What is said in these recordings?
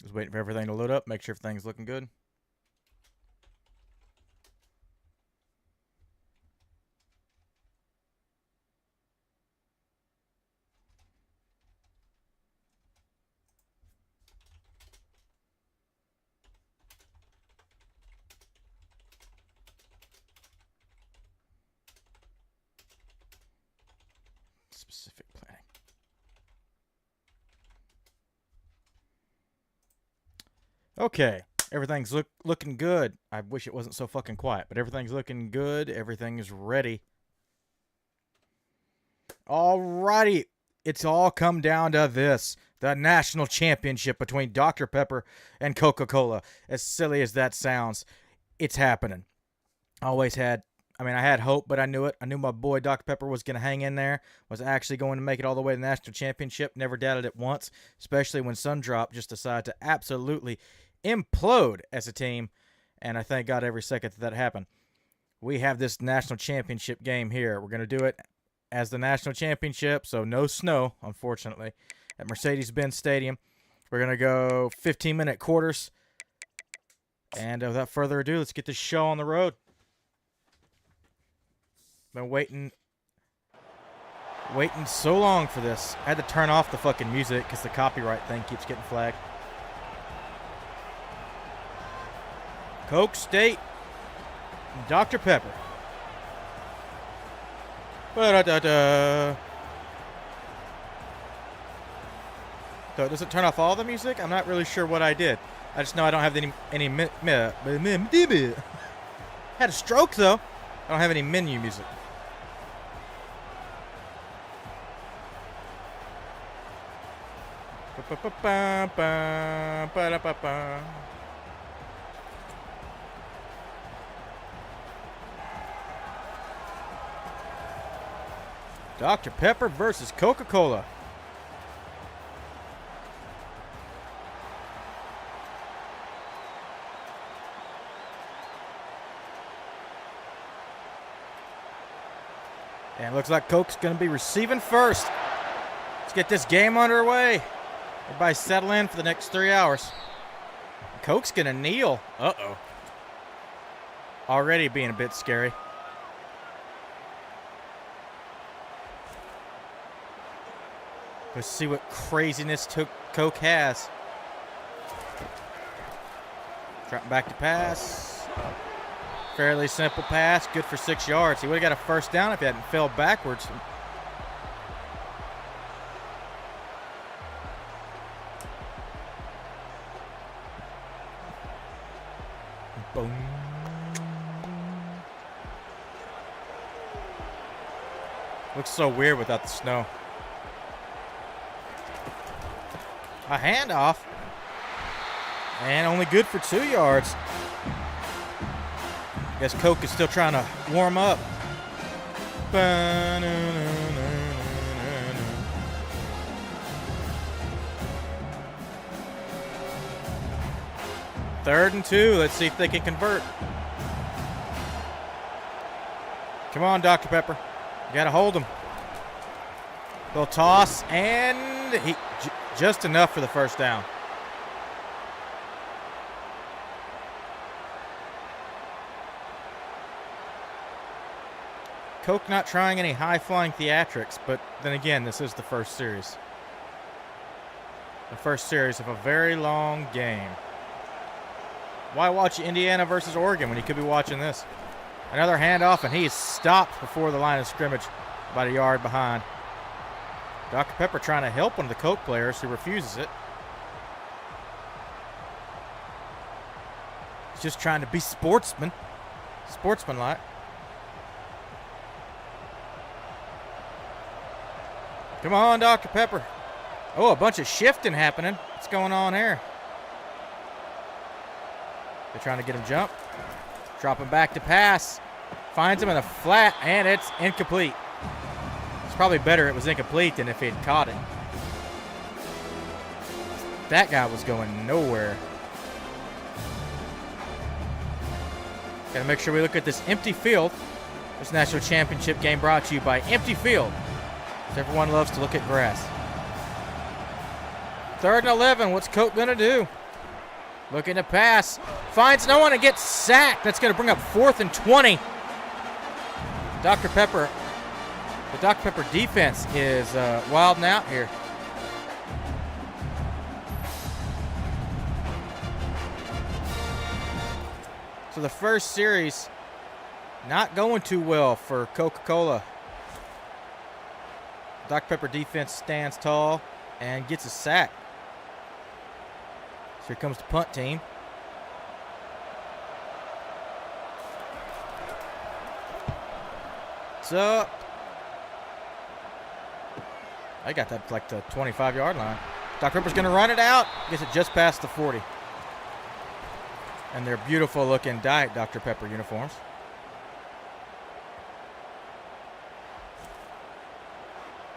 Just waiting for everything to load up. Make sure everything's looking good. Specific planning. Okay, everything's looking good. I wish it wasn't so fucking quiet, but everything's looking good. Everything's ready. Alrighty, it's all come down to this. The national championship between Dr. Pepper and Coca-Cola. As silly as that sounds, it's happening. I had hope, but I knew it. I knew my boy Dr. Pepper was going to hang in there, was actually going to make it all the way to the national championship. Never doubted it once, especially when Sundrop just decided to absolutely implode as a team, and I thank God every second that happened. We have this national championship game here. We're going to do it as the national championship, so no snow, unfortunately, at Mercedes-Benz Stadium. We're going to go 15-minute quarters, and without further ado, let's get this show on the road. Been waiting so long for this. I had to turn off the fucking music because the copyright thing keeps getting flagged. Coke State, Dr. Pepper. Ba-da-da-da. So does it turn off all the music? I'm not really sure what I did. I just know I don't have any had a stroke though. I don't have any menu music. Dr. Pepper versus Coca-Cola. And it looks like Coke's going to be receiving first. Let's get this game underway. Everybody settle in for the next 3 hours. Coke's going to kneel. Uh-oh. Already being a bit scary. Let's see what craziness Coke has. Dropping back to pass. Fairly simple pass. Good for 6 yards. He would have got a first down if he hadn't fell backwards. Boom. Looks so weird without the snow. A handoff. And only good for 2 yards. Guess Coke is still trying to warm up. Third and 2. Let's see if they can convert. Come on, Dr. Pepper. You got to hold him. They'll toss, and just enough for the first down. Coke not trying any high-flying theatrics, but then again, this is the first series. The first series of a very long game. Why watch Indiana versus Oregon when you could be watching this? Another handoff, and he is stopped before the line of scrimmage, about a yard behind. Dr. Pepper trying to help one of the Coke players who refuses it. He's just trying to be sportsmanlike. Come on, Dr. Pepper. Oh, a bunch of shifting happening. What's going on here? They're trying to get him jump. Dropping back to pass. Finds him in the flat, and it's incomplete. It's probably better it was incomplete than if he had caught it. That guy was going nowhere. Got to make sure we look at this empty field. This national championship game brought to you by Empty Field. Because everyone loves to look at grass. 3rd and 11. What's Coke going to do? Looking to pass. Finds no one and gets sacked. That's going to bring up 4th and 20. Dr. Pepper. The Dr. Pepper defense is wilding out here. So the first series not going too well for Coca-Cola. Dr. Pepper defense stands tall and gets a sack. So here comes the punt team. What's up? I got that like the 25-yard line. Dr. Pepper's going to run it out. Gets it just past the 40. And their beautiful looking Diet Dr. Pepper uniforms.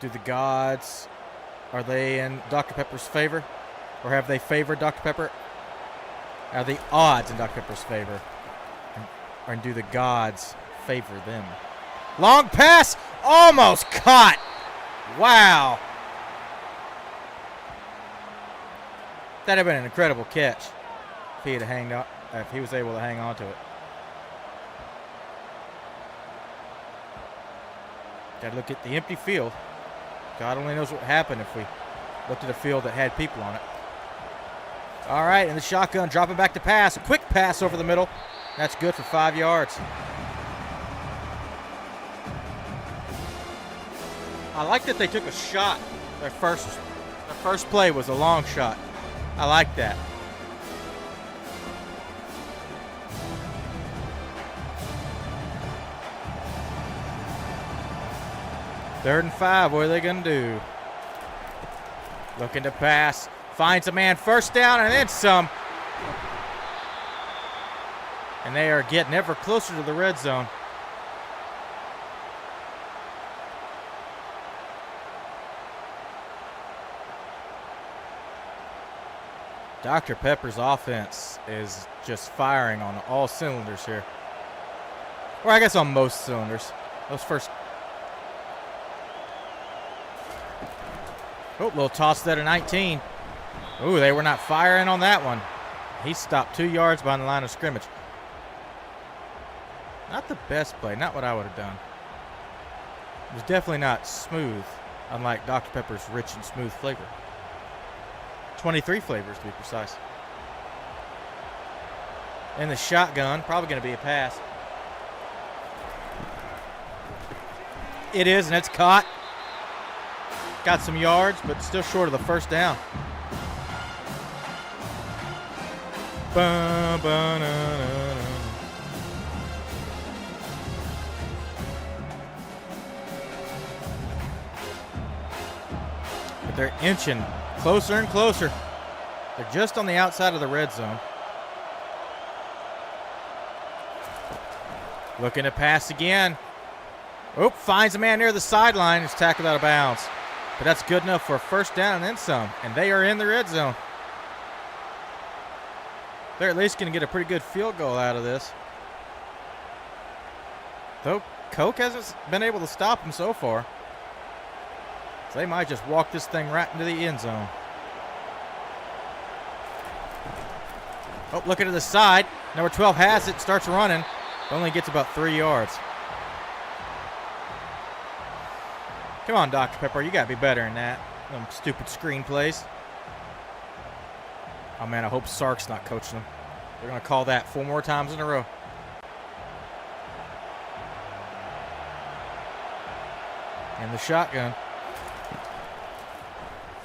Do the gods, are they in Dr. Pepper's favor? Or have they favored Dr. Pepper? Are the odds in Dr. Pepper's favor? Or do the gods favor them? Long pass, almost caught. Wow. That'd have been an incredible catch if he had hanged on, if he was able to hang on to it. Got to look at the empty field. God only knows what would happen if we looked at a field that had people on it. All right, and the shotgun dropping back to pass. A quick pass over the middle. That's good for 5 yards. I like that they took a shot. Their first play was a long shot. I like that. Third and 5, what are they going to do? Looking to pass. Finds a man, first down, and then some. And they are getting ever closer to the red zone. Dr. Pepper's offense is just firing on all cylinders here. Or I guess on most cylinders. Those first. Oh, little toss there to 19. Ooh, they were not firing on that one. He stopped 2 yards behind the line of scrimmage. Not the best play, not what I would have done. It was definitely not smooth, unlike Dr. Pepper's rich and smooth flavor. 23 flavors to be precise. And the shotgun, probably going to be a pass. It is, and it's caught. Got some yards, but still short of the first down. But they're inching closer and closer. They're just on the outside of the red zone. Looking to pass again. Oh, finds a man near the sideline. It's tackled out of bounds. But that's good enough for a first down and then some. And they are in the red zone. They're at least going to get a pretty good field goal out of this. Though Coke hasn't been able to stop them so far. So they might just walk this thing right into the end zone. Oh, looking to the side. Number 12 has it, starts running. Only gets about 3 yards. Come on, Dr. Pepper, you got to be better than that. Them stupid screenplays. Oh, man, I hope Sark's not coaching them. They're going to call that 4 more times in a row. And the shotgun.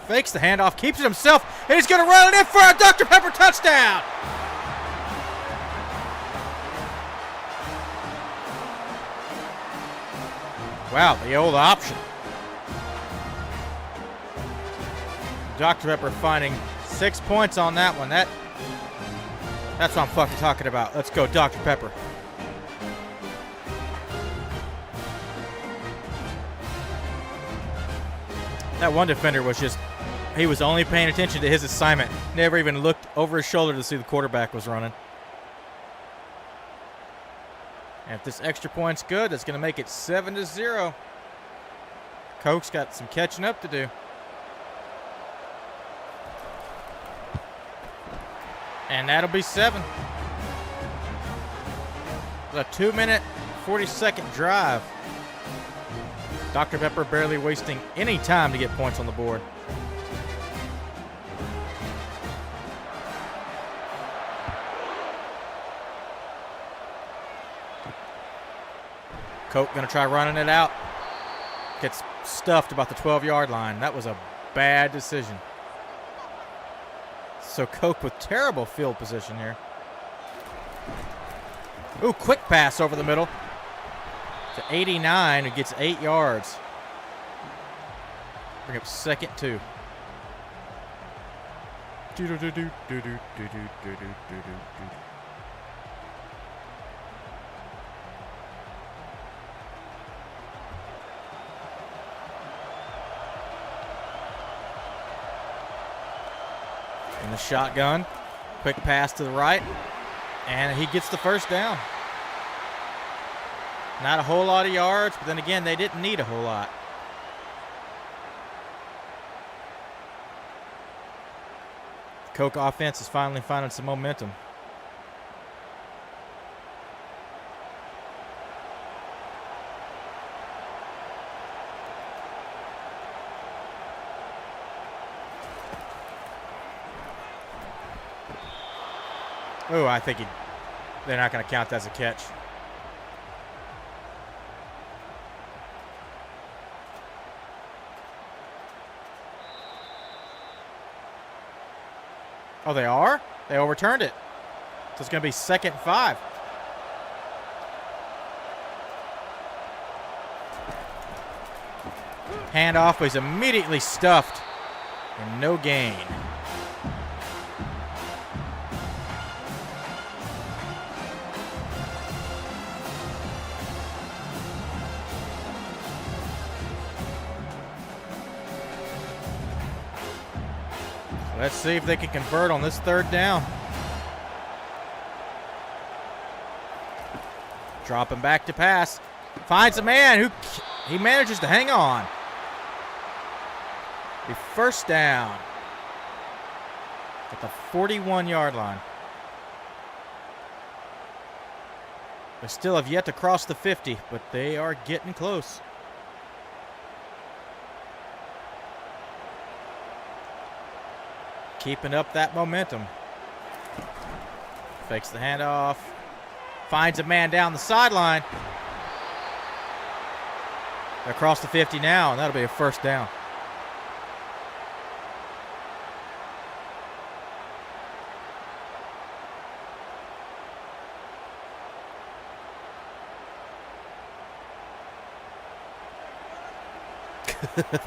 Fakes the handoff, keeps it himself, and he's going to run it in for a Dr. Pepper touchdown. Wow, the old option. Dr. Pepper finding 6 points on that one. That's what I'm fucking talking about. Let's go, Dr. Pepper. That one defender was just, he was only paying attention to his assignment. Never even looked over his shoulder to see the quarterback was running. And if this extra point's good, that's going to make it 7-0. Coke's got some catching up to do. And that'll be 7. A 2-minute, 40-second drive. Dr. Pepper barely wasting any time to get points on the board. Coke going to try running it out. Gets stuffed about the 12-yard line. That was a bad decision. So Coke with terrible field position here. Ooh, quick pass over the middle to 89, who gets 8 yards. Bring up 2nd 2. In the shotgun, quick pass to the right, and he gets the first down. Not a whole lot of yards, but then again, they didn't need a whole lot. The Coke offense is finally finding some momentum. Oh, I think they're not going to count that as a catch. Oh, they are? They overturned it. So it's going to be 2nd 5. Handoff, but he's immediately stuffed. And no gain. Let's see if they can convert on this 3rd down. Dropping back to pass. Finds a man who he manages to hang on. The 1st down at the 41-yard line. They still have yet to cross the 50, but they are getting close. Keeping up that momentum. Fakes the handoff. Finds a man down the sideline. Across the 50 now, and that'll be a 1st down.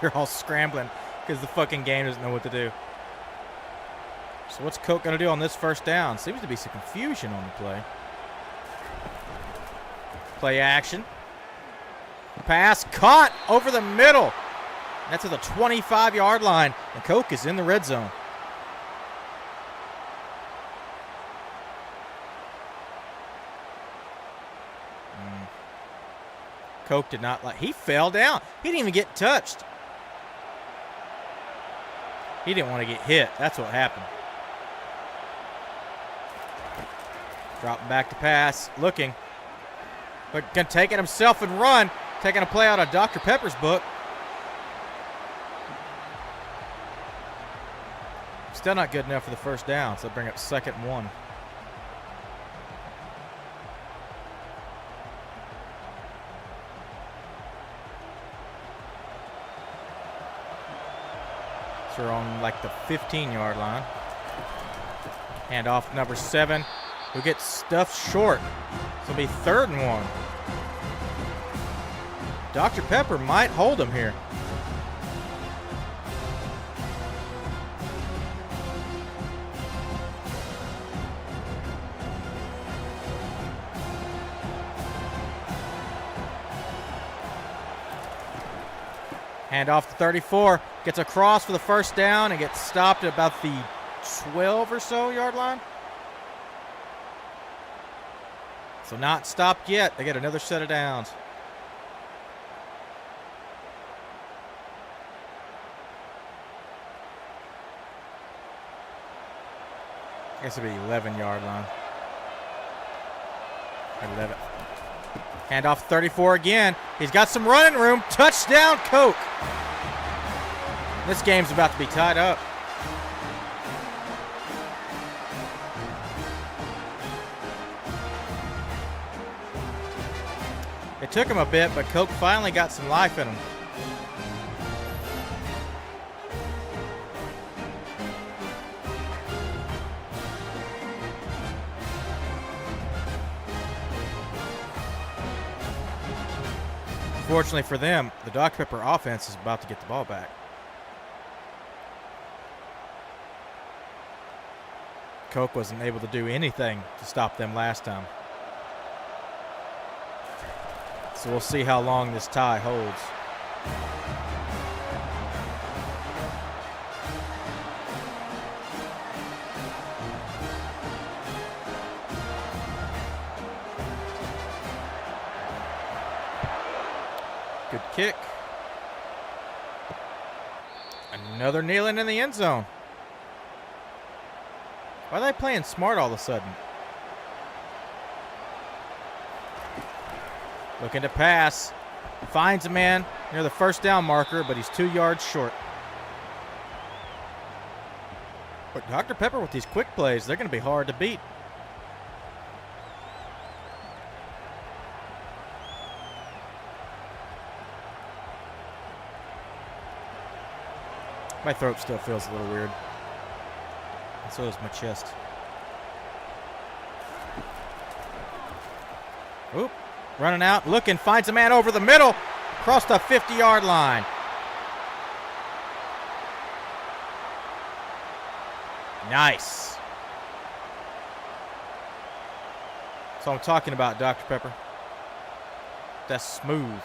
They're all scrambling because the fucking game doesn't know what to do. So what's Coke going to do on this 1st down? Seems to be some confusion on the play. Play action. Pass caught over the middle. That's at the 25-yard line, and Coke is in the red zone. Coke did not like. He fell down. He didn't even get touched. He didn't want to get hit. That's what happened. Dropping back to pass, looking. But can take it himself and run. Taking a play out of Dr. Pepper's book. Still not good enough for the 1st down, so bring up 2nd and 1. So we're on like the 15-yard line. Hand off to number 7, who gets stuffed short. So it'll be 3rd and 1. Dr. Pepper might hold him here. Hand off to 34. Gets across for the 1st down and gets stopped at about the 12 or so yard line. So not stopped yet. They get another set of downs. I guess it'll be 11-yard line. 11. Handoff 34 again. He's got some running room. Touchdown, Coke. This game's about to be tied up. It took him a bit, but Coke finally got some life in him. Fortunately for them, the Dr. Pepper offense is about to get the ball back. Coke wasn't able to do anything to stop them last time. So we'll see how long this tie holds. Good kick. Another kneeling in the end zone. Why are they playing smart all of a sudden? Looking to pass. Finds a man near the first down marker, but he's 2 yards short. But Dr. Pepper with these quick plays, they're going to be hard to beat. My throat still feels a little weird. And so does my chest. Oop. Running out, looking, finds a man over the middle, across the 50-yard line. Nice. That's what I'm talking about, Dr. Pepper. That's smooth.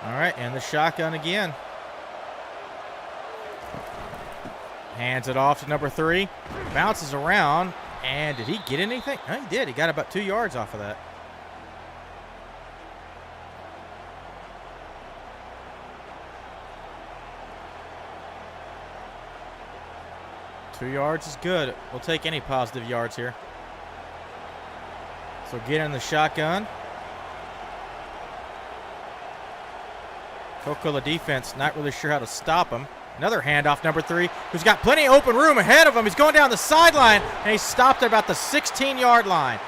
All right, and the shotgun again. Hands it off to number 3. Bounces around. And did he get anything? No, he did. He got about 2 yards off of that. Two yards is good. We'll take any positive yards here. So get in the shotgun. Coca-Cola defense not really sure how to stop him. Another handoff, number 3, who's got plenty of open room ahead of him. He's going down the sideline, and he's stopped at about the 16-yard line.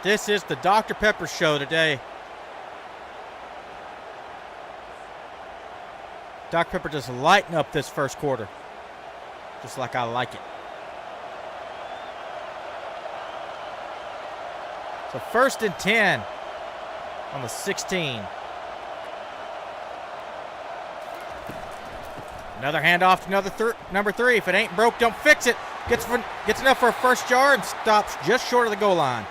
This is the Dr. Pepper show today. Dr. Pepper just lighting up this first quarter, just like I like it. So 1st and 10 on the 16. Another handoff to number 3. If it ain't broke, don't fix it. Gets enough for a first yard and stops just short of the goal line.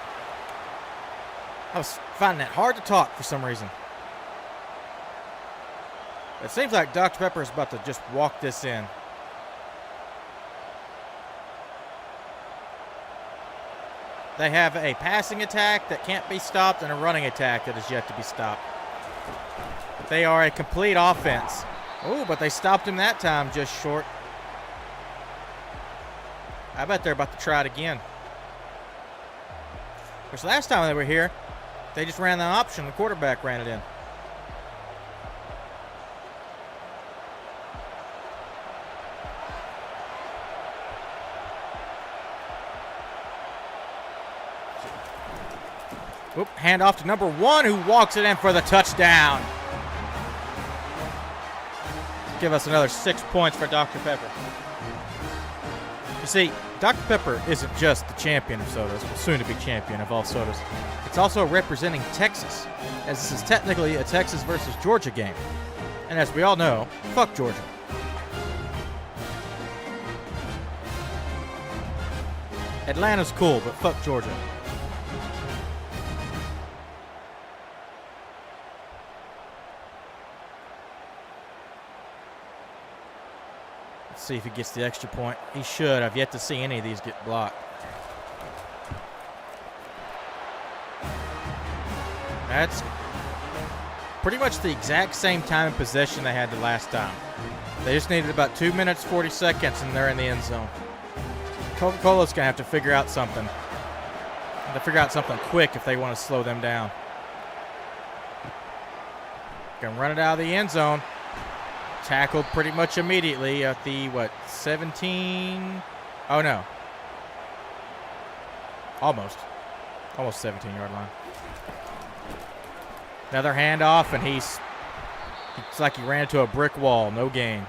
I was finding that hard to talk for some reason. It seems like Dr. Pepper is about to just walk this in. They have a passing attack that can't be stopped and a running attack that is yet to be stopped. They are a complete offense. Oh, but they stopped him that time just short. I bet they're about to try it again. Because last time they were here, they just ran the option. The quarterback ran it in. Oop, handoff to number 1, who walks it in for the touchdown. Give us another 6 points for Dr. Pepper. You see, Dr. Pepper isn't just the champion of sodas, well, soon to be champion of all sodas. It's also representing Texas, as this is technically a Texas versus Georgia game. And as we all know, fuck Georgia. Atlanta's cool, but fuck Georgia. Let's see if he gets the extra point. He should. I've yet to see any of these get blocked. That's pretty much the exact same time in possession they had the last time. They just needed about 2 minutes, 40 seconds, and they're in the end zone. Coca-Cola's going to have to figure out something. Have to figure out something quick if they want to slow them down. Going to run it out of the end zone. Tackled pretty much immediately at the, 17? Oh, no. Almost 17-yard line. Another handoff, and it's like he ran into a brick wall. No gain.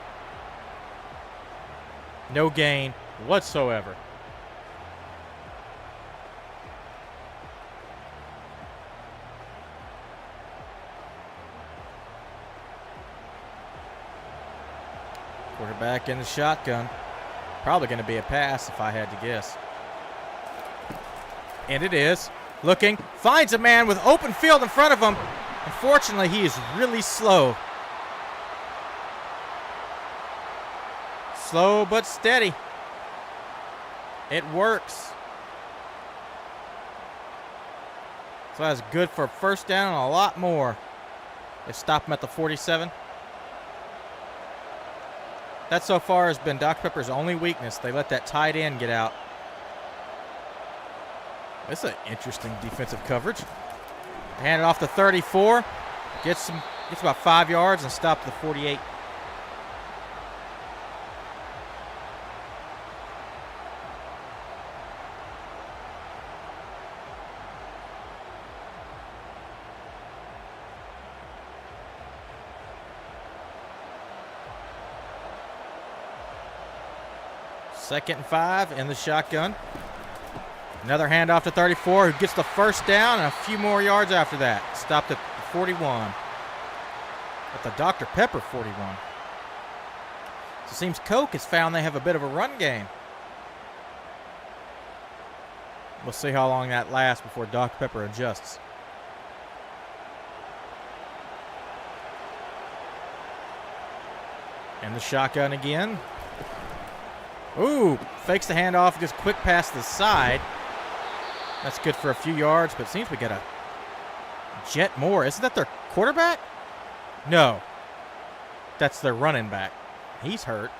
No gain whatsoever. Quarterback in the shotgun. Probably going to be a pass if I had to guess. And it is. Looking. Finds a man with open field in front of him. Unfortunately, he is really slow. Slow but steady. It works. So that's good for first down and a lot more. They stop him at the 47. That so far has been Dr. Pepper's only weakness. They let that tight end get out. That's an interesting defensive coverage. Hand it off to 34. Gets about 5 yards and stopped the 48. Second and 5 in the shotgun. Another handoff to 34, who gets the first down and a few more yards after that. Stopped at 41. At the Dr. Pepper 41. So it seems Coke has found they have a bit of a run game. We'll see how long that lasts before Dr. Pepper adjusts. And the shotgun again. Ooh, fakes the handoff, just quick pass to the side. That's good for a few yards, but it seems we got a Jet Moore. Isn't that their quarterback? No. That's their running back. He's hurt.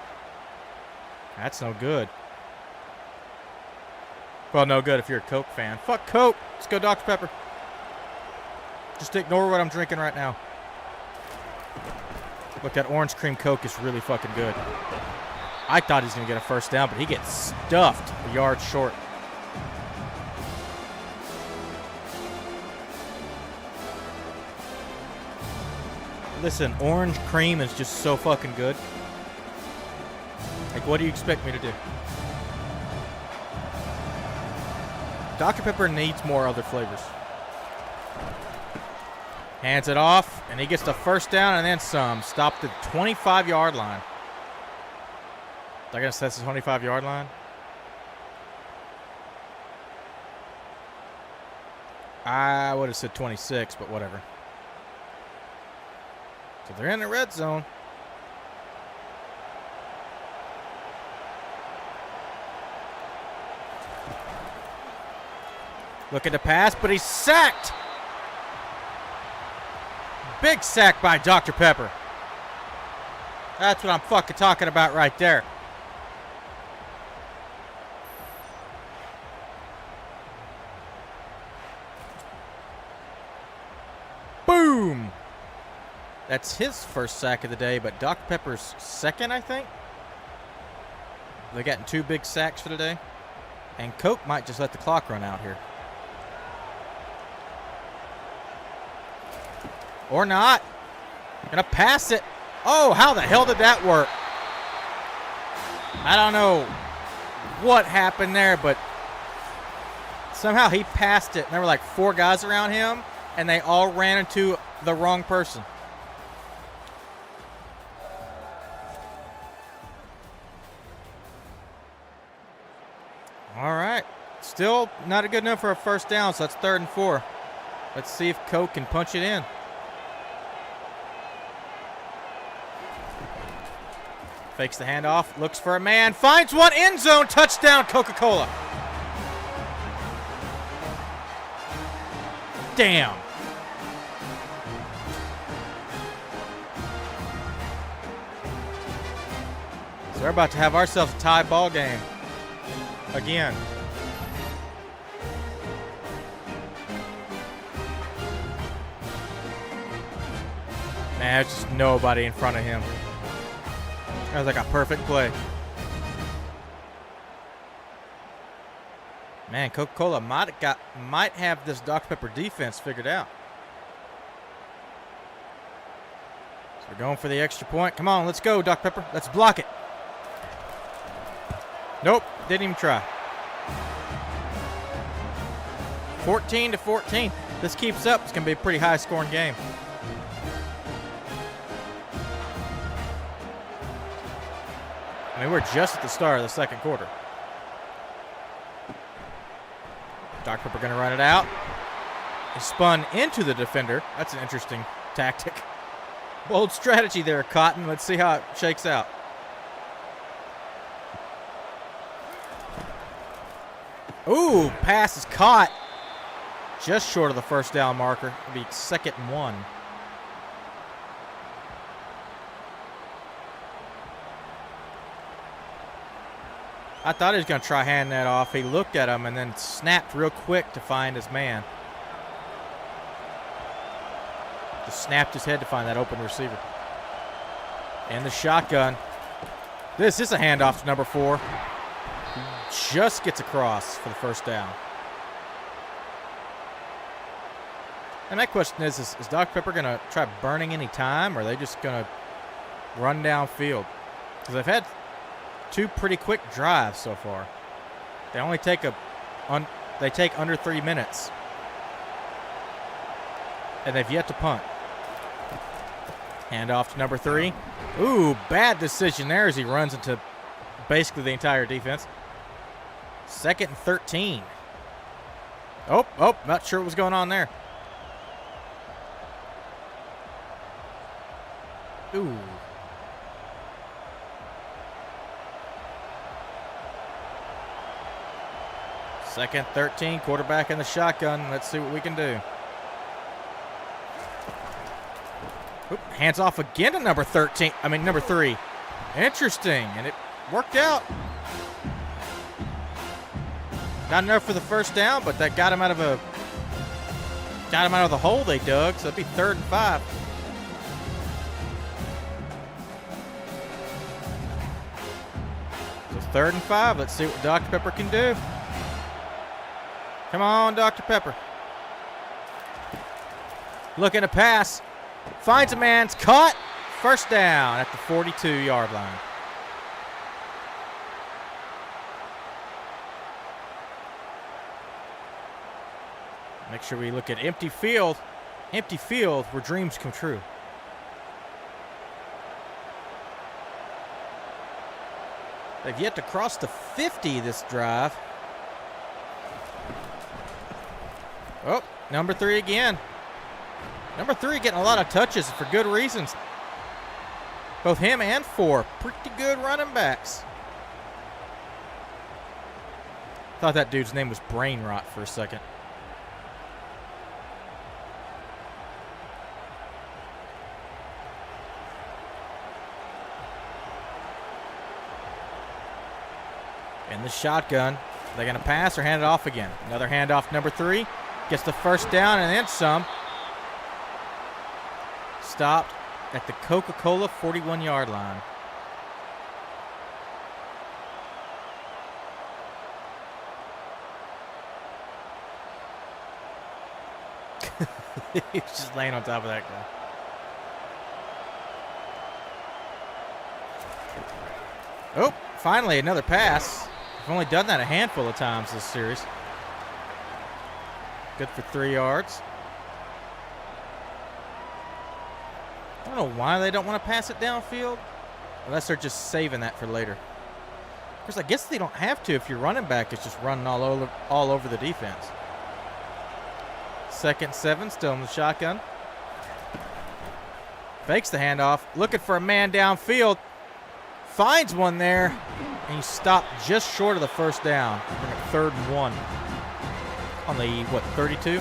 That's no good. Well, no good if you're a Coke fan. Fuck Coke. Let's go Dr. Pepper. Just ignore what I'm drinking right now. Look, that orange cream Coke is really fucking good. I thought he was going to get a first down, but he gets stuffed a yard short. Listen, orange cream is just so fucking good. Like, what do you expect me to do? Dr. Pepper needs more other flavors. Hands it off, and he gets the first down and then some. Stopped at the 25-yard line. I guess that's the 25-yard line. I would have said 26, but whatever. So they're in the red zone. Looking to pass, but he's sacked. Big sack by Dr. Pepper. That's what I'm fucking talking about right there. Boom! That's his first sack of the day, but Dr. Pepper's second, I think. They gotten 2 big sacks for the day. And Coke might just let the clock run out here. Or not. Gonna pass it. Oh, how the hell did that work? I don't know what happened there, but somehow he passed it. And there were like 4 guys around him, and they all ran into the wrong person. All right. Still not good enough for a first down, so that's 3rd and 4. Let's see if Coke can punch it in. Fakes the handoff, looks for a man, finds one, end zone, touchdown, Coca-Cola. Damn. So we're about to have ourselves a tie ball game again. Man, there's just nobody in front of him. That was like a perfect play. Man, Coca-Cola might have this Dr. Pepper defense figured out. So we're going for the extra point. Come on, let's go, Dr. Pepper. Let's block it. Nope, didn't even try. 14-14. This keeps up, it's going to be a pretty high-scoring game. I mean, we're just at the start of the second quarter. Dr. Pepper going to run it out. He spun into the defender. That's an interesting tactic. Bold strategy there, Cotton. Let's see how it shakes out. Ooh, pass is caught. Just short of the first down marker. It'll be 2nd and 1. I thought he was going to try handing that off. He looked at him and then snapped real quick to find his man. Just snapped his head to find that open receiver. And the shotgun. This is a handoff to number 4. He just gets across for the first down. And my question is Dr. Pepper going to try burning any time, or are they just going to run downfield? Because they've had 2 pretty quick drives so far. They only take they take under 3 minutes. And they've yet to punt. Hand off to number 3. Ooh, bad decision there as he runs into basically the entire defense. 2nd and 13. Oh, not sure what was going on there. Ooh. Second, 13, quarterback in the shotgun. Let's see what we can do. Oop, hands off again to number 3. Interesting, and it worked out. Not enough for the first down, but that got him out of the hole they dug, so it'd be 3rd and 5. So 3rd and 5. Let's see what Dr. Pepper can do. Come on, Dr. Pepper. Looking to pass. Finds a man. It's caught. First down at the 42-yard line. Make sure we look at empty field. Empty field where dreams come true. They've yet to cross the 50 this drive. Oh, number 3 again. Number 3 getting a lot of touches for good reasons. Both him and 4 pretty good running backs. Thought that dude's name was Brain Rot for a second. In the shotgun. They're going to pass or hand it off again. Another handoff, number 3. Gets the first down and then some. Stopped at the Coca-Cola 41-yard line. He's just laying on top of that guy. Oh, finally another pass. I've only done that a handful of times this series. Good for 3 yards. I don't know why they don't want to pass it downfield. Unless they're just saving that for later. Of course, I guess they don't have to if your running back is just running all over the defense. 2nd and 7, still in the shotgun. Fakes the handoff. Looking for a man downfield. finds one there, and he stopped just short of the first down. Bring up 3rd and 1 on the, 32?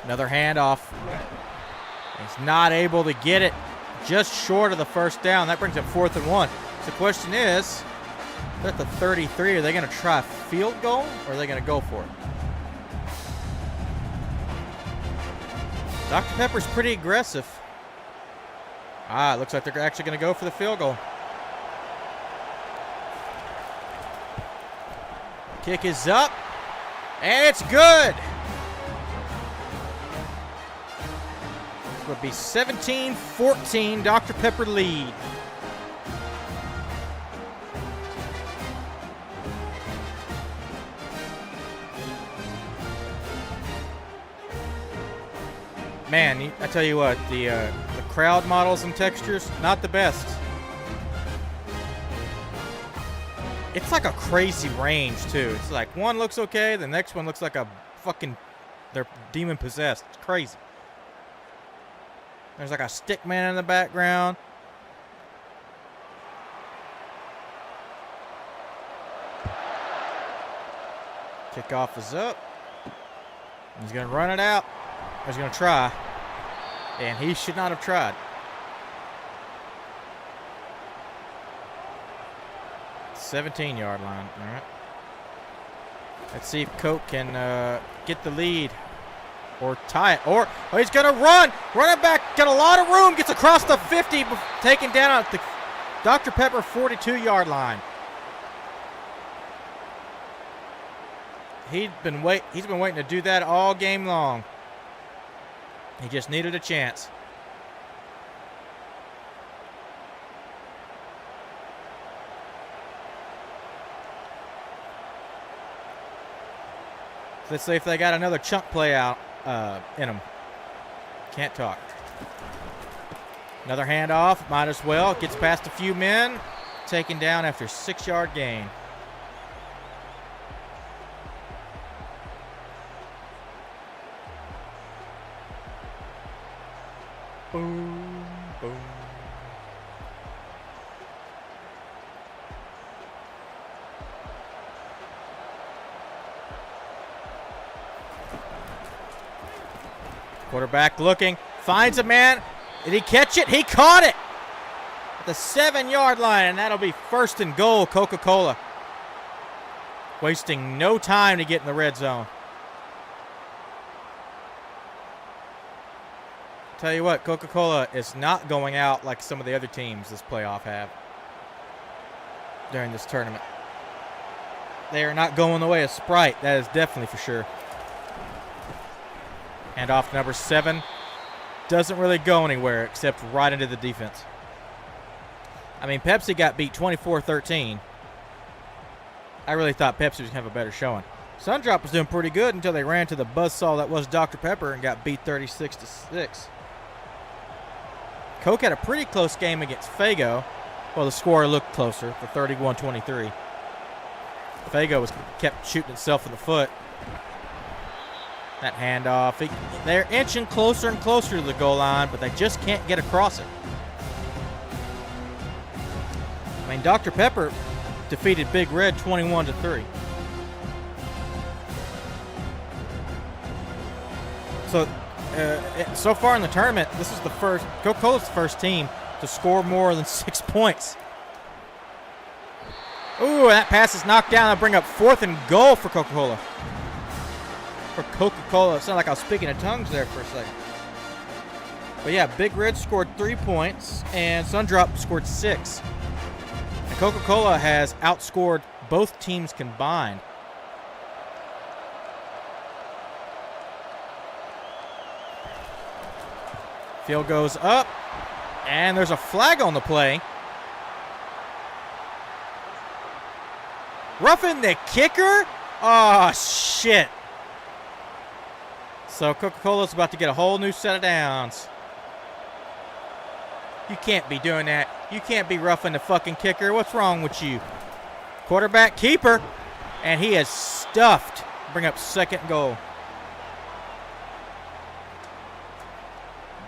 Another handoff. He's not able to get it just short of the first down. That brings up 4th and 1. So the question is, they're at the 33. Are they going to try a field goal, or are they going to go for it? Dr. Pepper's pretty aggressive. It looks like they're actually going to go for the field goal. Kick is up, and it's good. This would be 17-14, Dr. Pepper lead. Man, I tell you what, the crowd models and textures, not the best. It's like a crazy range, too. It's like one looks okay, the next one looks like a fucking, they're demon possessed. It's crazy. There's like a stick man in the background. Kickoff is up. He's going to run it out. He's going to try. And he should not have tried. $17-yard line. All right. Let's see if Coke can get the lead or tie it. Or he's going to run. Running back. Got a lot of room. Gets across the 50. Taken down at the Dr. Pepper 42-yard line. He's been waiting to do that all game long. He just needed a chance. Let's see if they got another chunk play out in them. Can't talk. Another handoff. Might as well. Gets past a few men. Taken down after 6-yard gain. Boom, boom. Quarterback looking, finds a man. Did he catch it? He caught it at the 7-yard line, and that'll be 1st and goal, Coca-Cola. Wasting no time to get in the red zone. Tell you what, Coca-Cola is not going out like some of the other teams this playoff have during this tournament. They are not going the way of Sprite. That is definitely for sure. And off number 7. Doesn't really go anywhere except right into the defense. I mean, Pepsi got beat 24-13. I really thought Pepsi was going to have a better showing. Sundrop was doing pretty good until they ran to the buzzsaw that was Dr. Pepper and got beat 36-6. Coke had a pretty close game against Fago. Well, the score looked closer for 31-23. Fago kept shooting itself in the foot. That handoff. They're inching closer and closer to the goal line, but they just can't get across it. I mean, Dr. Pepper defeated Big Red 21-3. So far in the tournament, this is Coca-Cola's the first team to score more than 6 points. Ooh, that pass is knocked down. That'll bring up 4th and goal for Coca-Cola. For Coca-Cola. It sounded like I was speaking in tongues there for a second. But yeah, Big Red scored 3 points, and Sundrop scored 6. And Coca-Cola has outscored both teams combined. Field goes up, and there's a flag on the play. Roughing the kicker? Oh, shit. So Coca-Cola's about to get a whole new set of downs. You can't be doing that. You can't be roughing the fucking kicker. What's wrong with you? Quarterback keeper. And he is stuffed. Bring up second goal.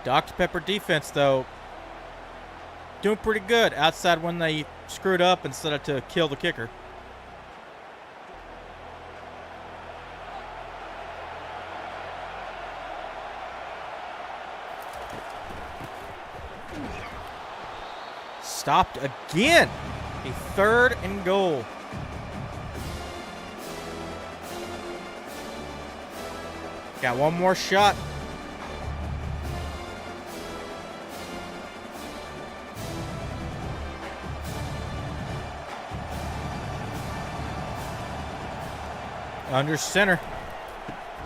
Dr. Pepper defense, though, doing pretty good outside when they screwed up instead of to kill the kicker. Stopped again. A 3rd and goal. Got one more shot. Under center.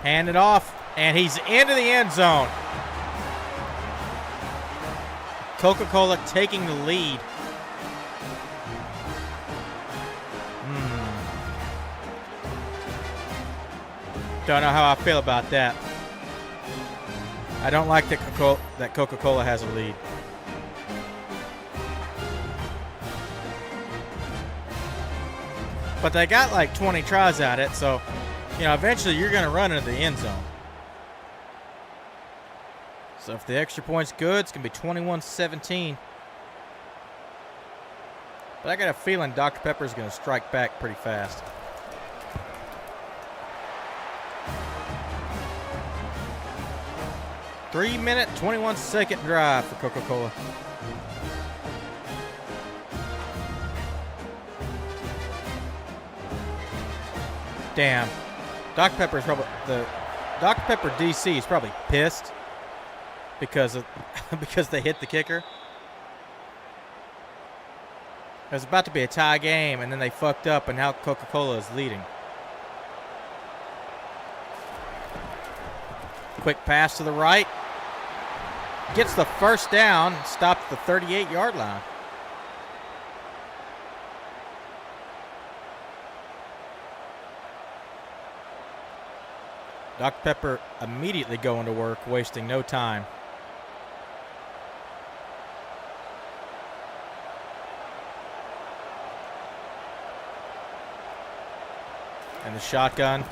Hand it off. And he's into the end zone. Coca-Cola taking the lead. Don't know how I feel about that. I don't like that Coca-Cola has a lead. But they got like 20 tries at it, so, you know, eventually you're going to run into the end zone. So if the extra point's good, it's going to be 21-17. But I got a feeling Dr. Pepper's going to strike back pretty fast. Three-minute, 21-second drive for Coca-Cola. Damn. Dr. Pepper's probably Dr. Pepper DC is probably pissed because they hit the kicker. It was about to be a tie game, and then they fucked up, and now Coca-Cola is leading. Quick pass to the right. Gets the first down, stopped at the 38-yard line. Dr. Pepper immediately going to work, wasting no time. And the shotgun.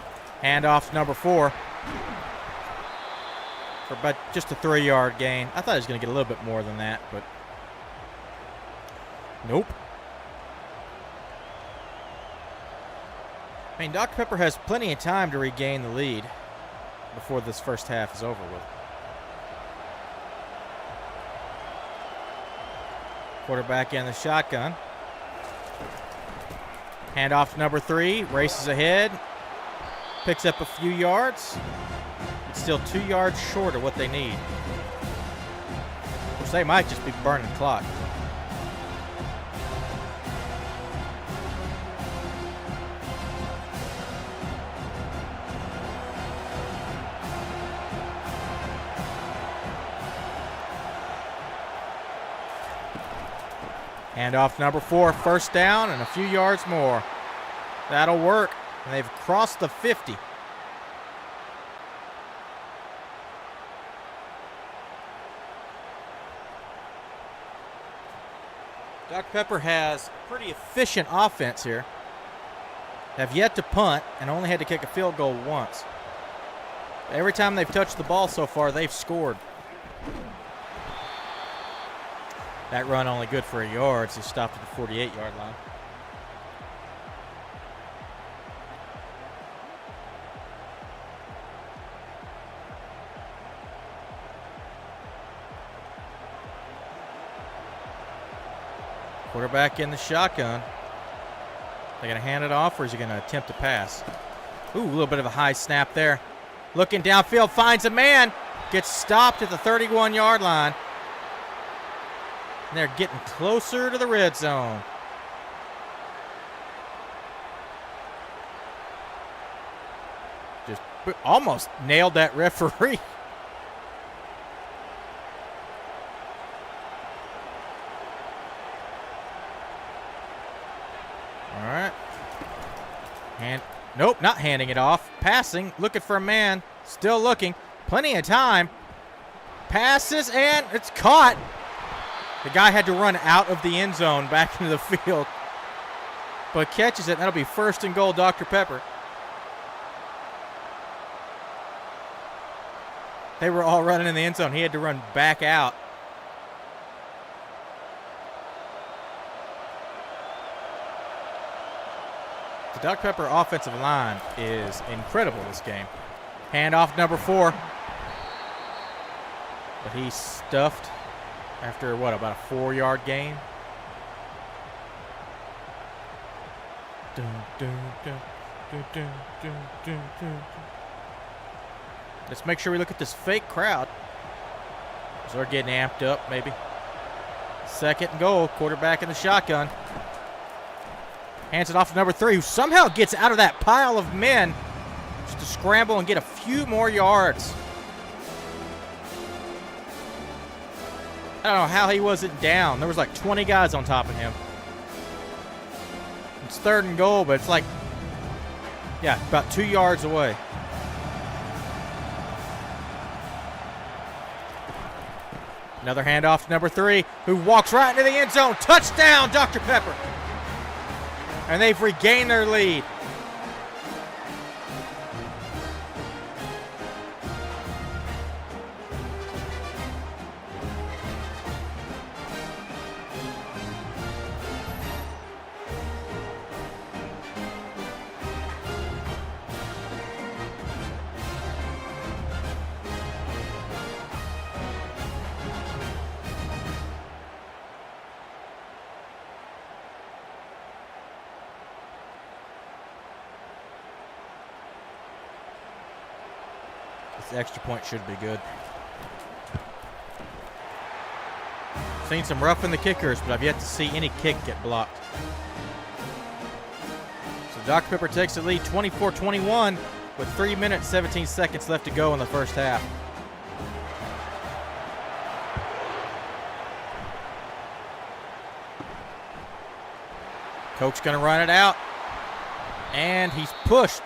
Handoff number 4. For about just a 3-yard gain. I thought he was going to get a little bit more than that, but nope. I mean, Dr. Pepper has plenty of time to regain the lead before this first half is over with. Quarterback in the shotgun. Handoff to number 3. Races ahead. Picks up a few yards. It's still 2 yards short of what they need. Which they might just be burning the clock. Handoff number 4, first down and a few yards more. That'll work. And they've crossed the 50. Dr. Pepper has a pretty efficient offense here. Have yet to punt and only had to kick a field goal once. Every time they've touched the ball so far, they've scored. That run only good for a yard, so he stopped at the 48-yard line. Quarterback in the shotgun. They're going to hand it off, or is he going to attempt to pass? Ooh, a little bit of a high snap there. Looking downfield, finds a man. Gets stopped at the 31-yard line. And they're getting closer to the red zone. Just almost nailed that referee. All right. Nope, not handing it off. Passing, looking for a man. Still looking. Plenty of time. Passes, and it's caught. The guy had to run out of the end zone back into the field, but catches it. That'll be 1st and goal, Dr. Pepper. They were all running in the end zone. He had to run back out. The Dr. Pepper offensive line is incredible this game. Handoff number 4. But he's stuffed after, what, about a 4-yard gain? Let's make sure we look at this fake crowd. So they're getting amped up, maybe. 2nd and goal, quarterback in the shotgun. Hands it off to number 3, who somehow gets out of that pile of men just to scramble and get a few more yards. I don't know how he wasn't down. There was like 20 guys on top of him. It's 3rd and goal, but it's like, yeah, about 2 yards away. Another handoff to number 3, who walks right into the end zone. Touchdown, Dr. Pepper. And they've regained their lead. The extra point should be good. Seen some roughing the kickers, but I've yet to see any kick get blocked. So Dr. Pepper takes the lead 24-21 with 3 minutes, 17 seconds left to go in the first half. Coke's going to run it out, and he's pushed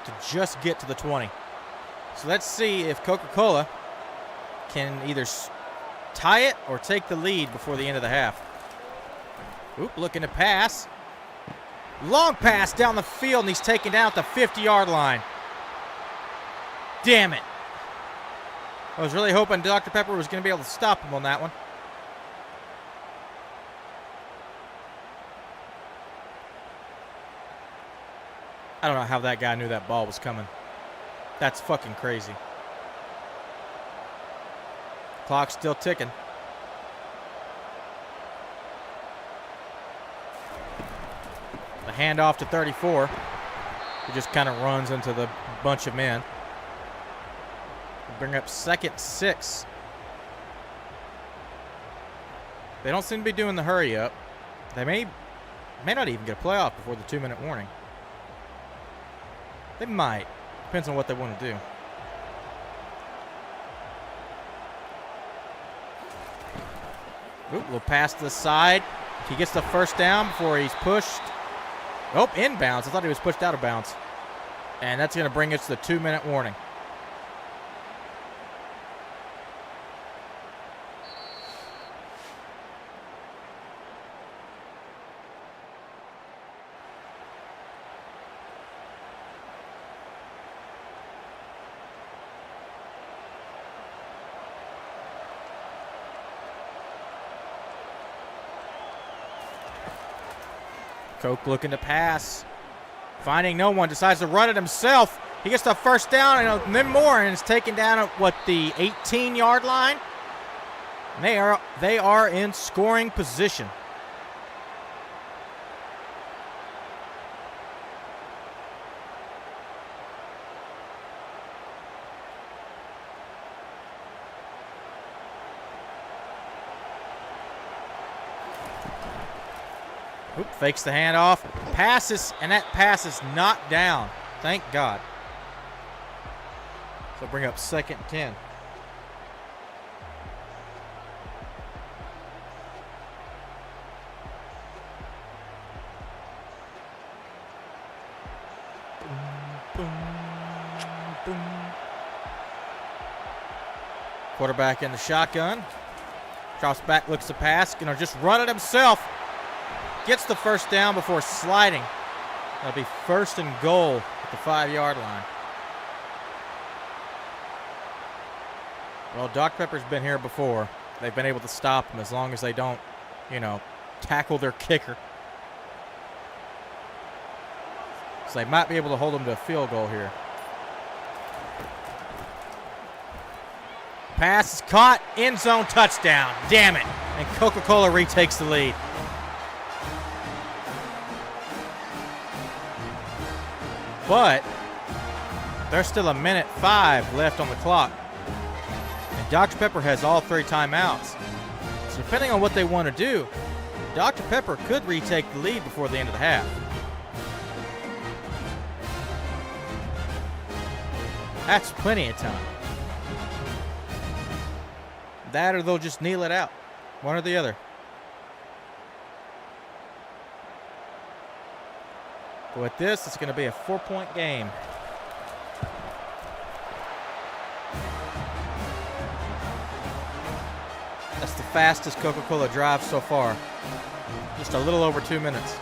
to just get to the 20. So let's see if Coca-Cola can either tie it or take the lead before the end of the half. Oop, looking to pass. Long pass down the field, and he's taken down at the 50-yard line. Damn it. I was really hoping Dr. Pepper was going to be able to stop him on that one. I don't know how that guy knew that ball was coming. That's fucking crazy. Clock's still ticking. The handoff to 34. He just kind of runs into the bunch of men. We'll bring up 2nd and 6. They don't seem to be doing the hurry up. They may not even get a playoff before the 2-minute warning. They might. Depends on what they want to do. Oop, little pass to the side. He gets the first down before he's pushed. Oh, inbounds. I thought he was pushed out of bounds. And that's going to bring us to the 2-minute warning. Coke looking to pass. Finding no one, decides to run it himself. He gets the first down and then more, and is taken down at, what, the 18-yard line? And they are in scoring position. Oop, fakes the handoff, passes, and that pass is knocked down. Thank God. So bring up 2nd and 10. Quarterback in the shotgun. Drops back, looks to pass. Gonna just run it himself. Gets the first down before sliding. That'll be 1st and goal at the 5-yard line. Well, Dr. Pepper's been here before. They've been able to stop him as long as they don't, tackle their kicker. So they might be able to hold him to a field goal here. Pass is caught, end zone touchdown. Damn it. And Coca-Cola retakes the lead. But there's still 1:05 left on the clock. And Dr. Pepper has all 3 timeouts. So depending on what they want to do, Dr. Pepper could retake the lead before the end of the half. That's plenty of time. That or they'll just kneel it out. One or the other. But with this, it's going to be a 4-point game. That's the fastest Coca-Cola drive so far. Just a little over 2 minutes.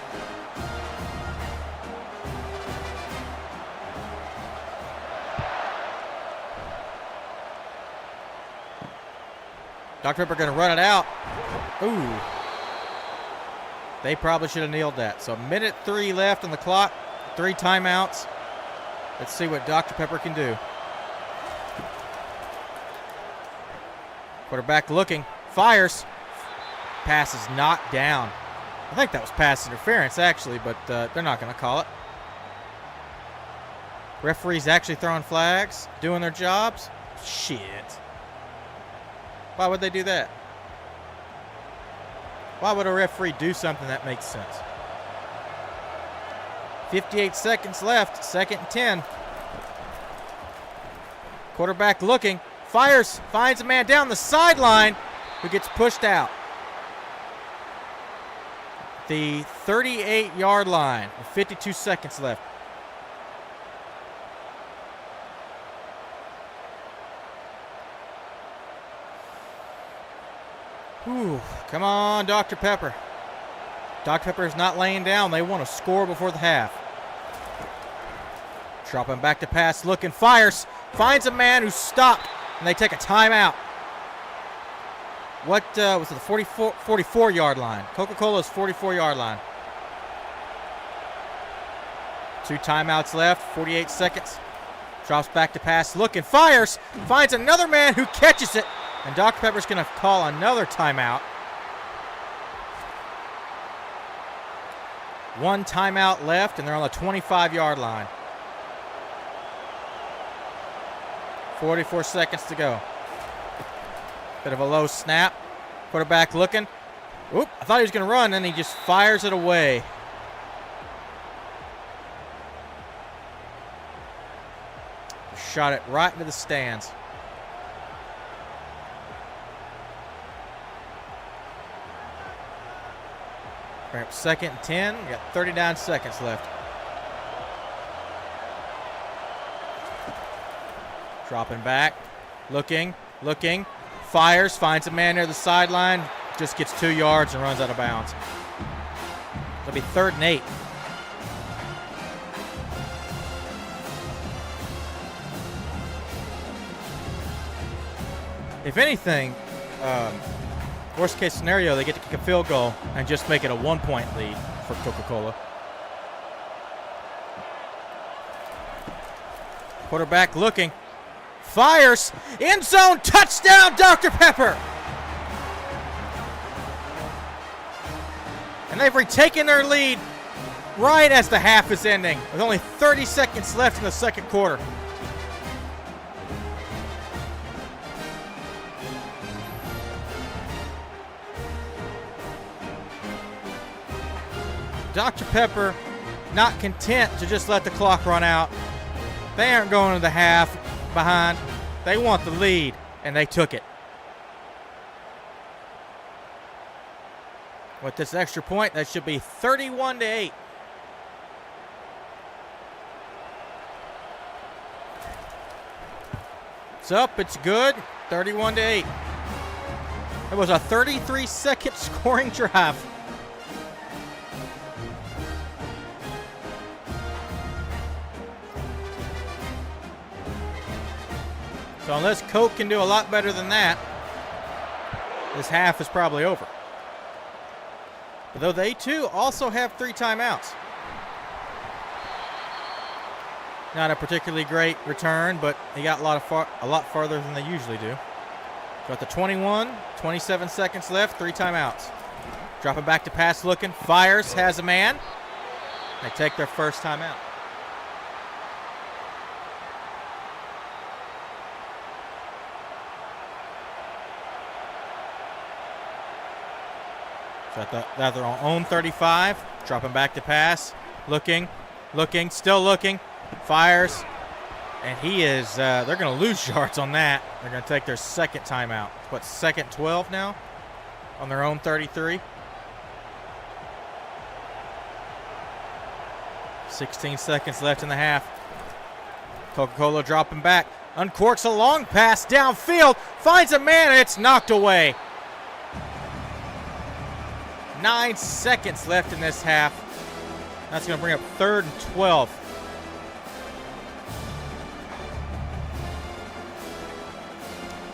Dr. Pepper going to run it out. Ooh. They probably should have kneeled that. So 1:03 left on the clock. 3 timeouts. Let's see what Dr. Pepper can do. Quarterback looking. Fires. Pass is knocked down. I think that was pass interference, actually, but they're not going to call it. Referees actually throwing flags, doing their jobs. Shit. Why would they do that? Why would a referee do something that makes sense? 58 seconds left, 2nd and 10. Quarterback looking, fires, finds a man down the sideline who gets pushed out. The 38-yard line with 52 seconds left. Whew. Come on, Dr. Pepper. Dr. Pepper is not laying down. They want to score before the half. Dropping back to pass, looking, fires, finds a man who's stopped, and they take a timeout. What was it, the 44-yard line? Coca-Cola's 44-yard line. 2 timeouts left, 48 seconds. Drops back to pass, looking, fires, finds another man who catches it, and Dr. Pepper's going to call another timeout. 1 timeout left, and they're on the 25-yard line. 44 seconds to go. Bit of a low snap. Quarterback looking. Oop, I thought he was going to run, and he just fires it away. Shot it right into the stands. Bring up 2nd and 10. We got 39 seconds left. Dropping back. Looking. Fires. Finds a man near the sideline. Just gets 2 yards and runs out of bounds. It'll be 3rd and 8. If anything, worst case scenario, they get to kick a field goal and just make it a 1-point lead for Coca-Cola. Quarterback looking. Fires. End zone touchdown, Dr. Pepper. And they've retaken their lead right as the half is ending with only 30 seconds left in the 2nd quarter. Dr. Pepper not content to just let the clock run out. They aren't going to the half behind. They want the lead, and they took it. With this extra point, that should be 31-8. It's up, it's good, 31-8. It was a 33-second scoring drive. So unless Coke can do a lot better than that, this half is probably over. Though they too also have 3 timeouts. Not a particularly great return, but he got a lot farther than they usually do. So at the 21, 27 seconds left, 3 timeouts. Dropping back to pass looking, fires, has a man. They take their first timeout. So at their own 35, dropping back to pass, looking, still looking, fires, and he is, they're going to lose yards on that. They're going to take their second timeout. What, second 12 now on their own 33? 16 seconds left in the half. Coca-Cola dropping back, uncorks a long pass downfield, finds a man, and it's knocked away. 9 seconds left in this half. That's going to bring up 3rd and 12.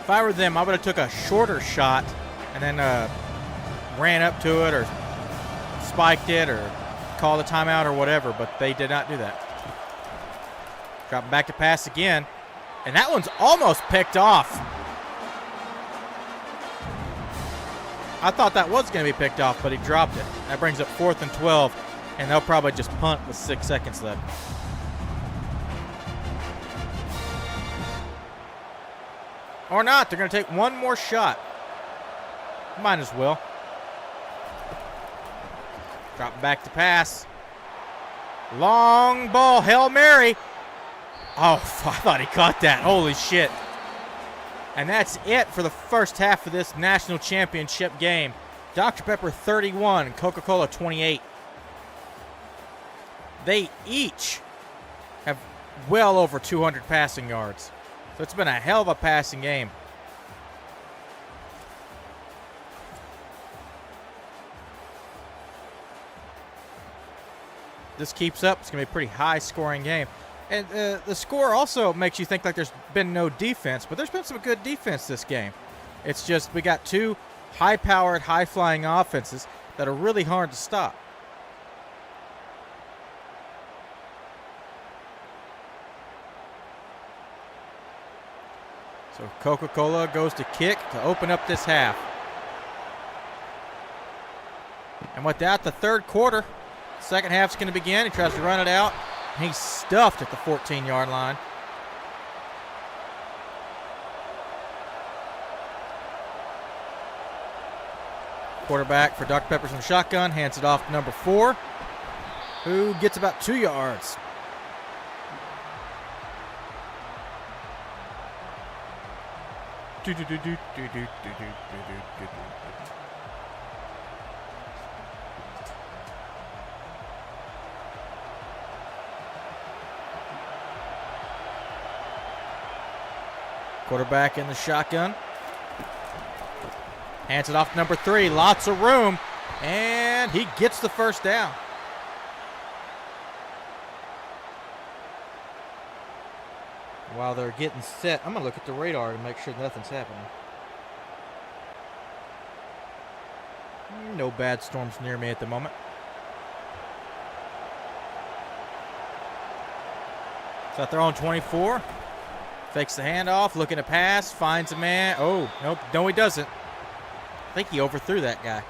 If I were them, I would have took a shorter shot and then ran up to it or spiked it or called a timeout or whatever, but they did not do that. Dropping back to pass again, and that one's almost picked off. I thought that was going to be picked off, but he dropped it. That brings up 4th and 12, and they'll probably just punt with 6 seconds left. Or not. They're going to take one more shot. Might as well. Dropping back to pass. Long ball. Hail Mary. Oh, I thought he caught that. Holy shit. And that's it for the first half of this national championship game. Dr. Pepper 31, Coca-Cola 28. They each have well over 200 passing yards. So it's been a hell of a passing game. This keeps up, it's going to be a pretty high-scoring game. And the score also makes you think like there's been no defense, but there's been some good defense this game. It's just we got 2 high-powered, high-flying offenses that are really hard to stop. So Coca-Cola goes to kick to open up this half. And with that, the third quarter, second half's going to begin. He tries to run it out. He's stuffed at the 14-yard line. Quarterback for Dr. Pepper's in the shotgun, hands it off to number 4, who gets about 2 yards. Quarterback in the shotgun. Hands it off to number 3. Lots of room. And he gets the first down. While they're getting set, I'm going to look at the radar to make sure nothing's happening. No bad storms near me at the moment. So at their own 24. Fakes the handoff, looking to pass, finds a man. Oh, nope, no he doesn't. I think he overthrew that guy.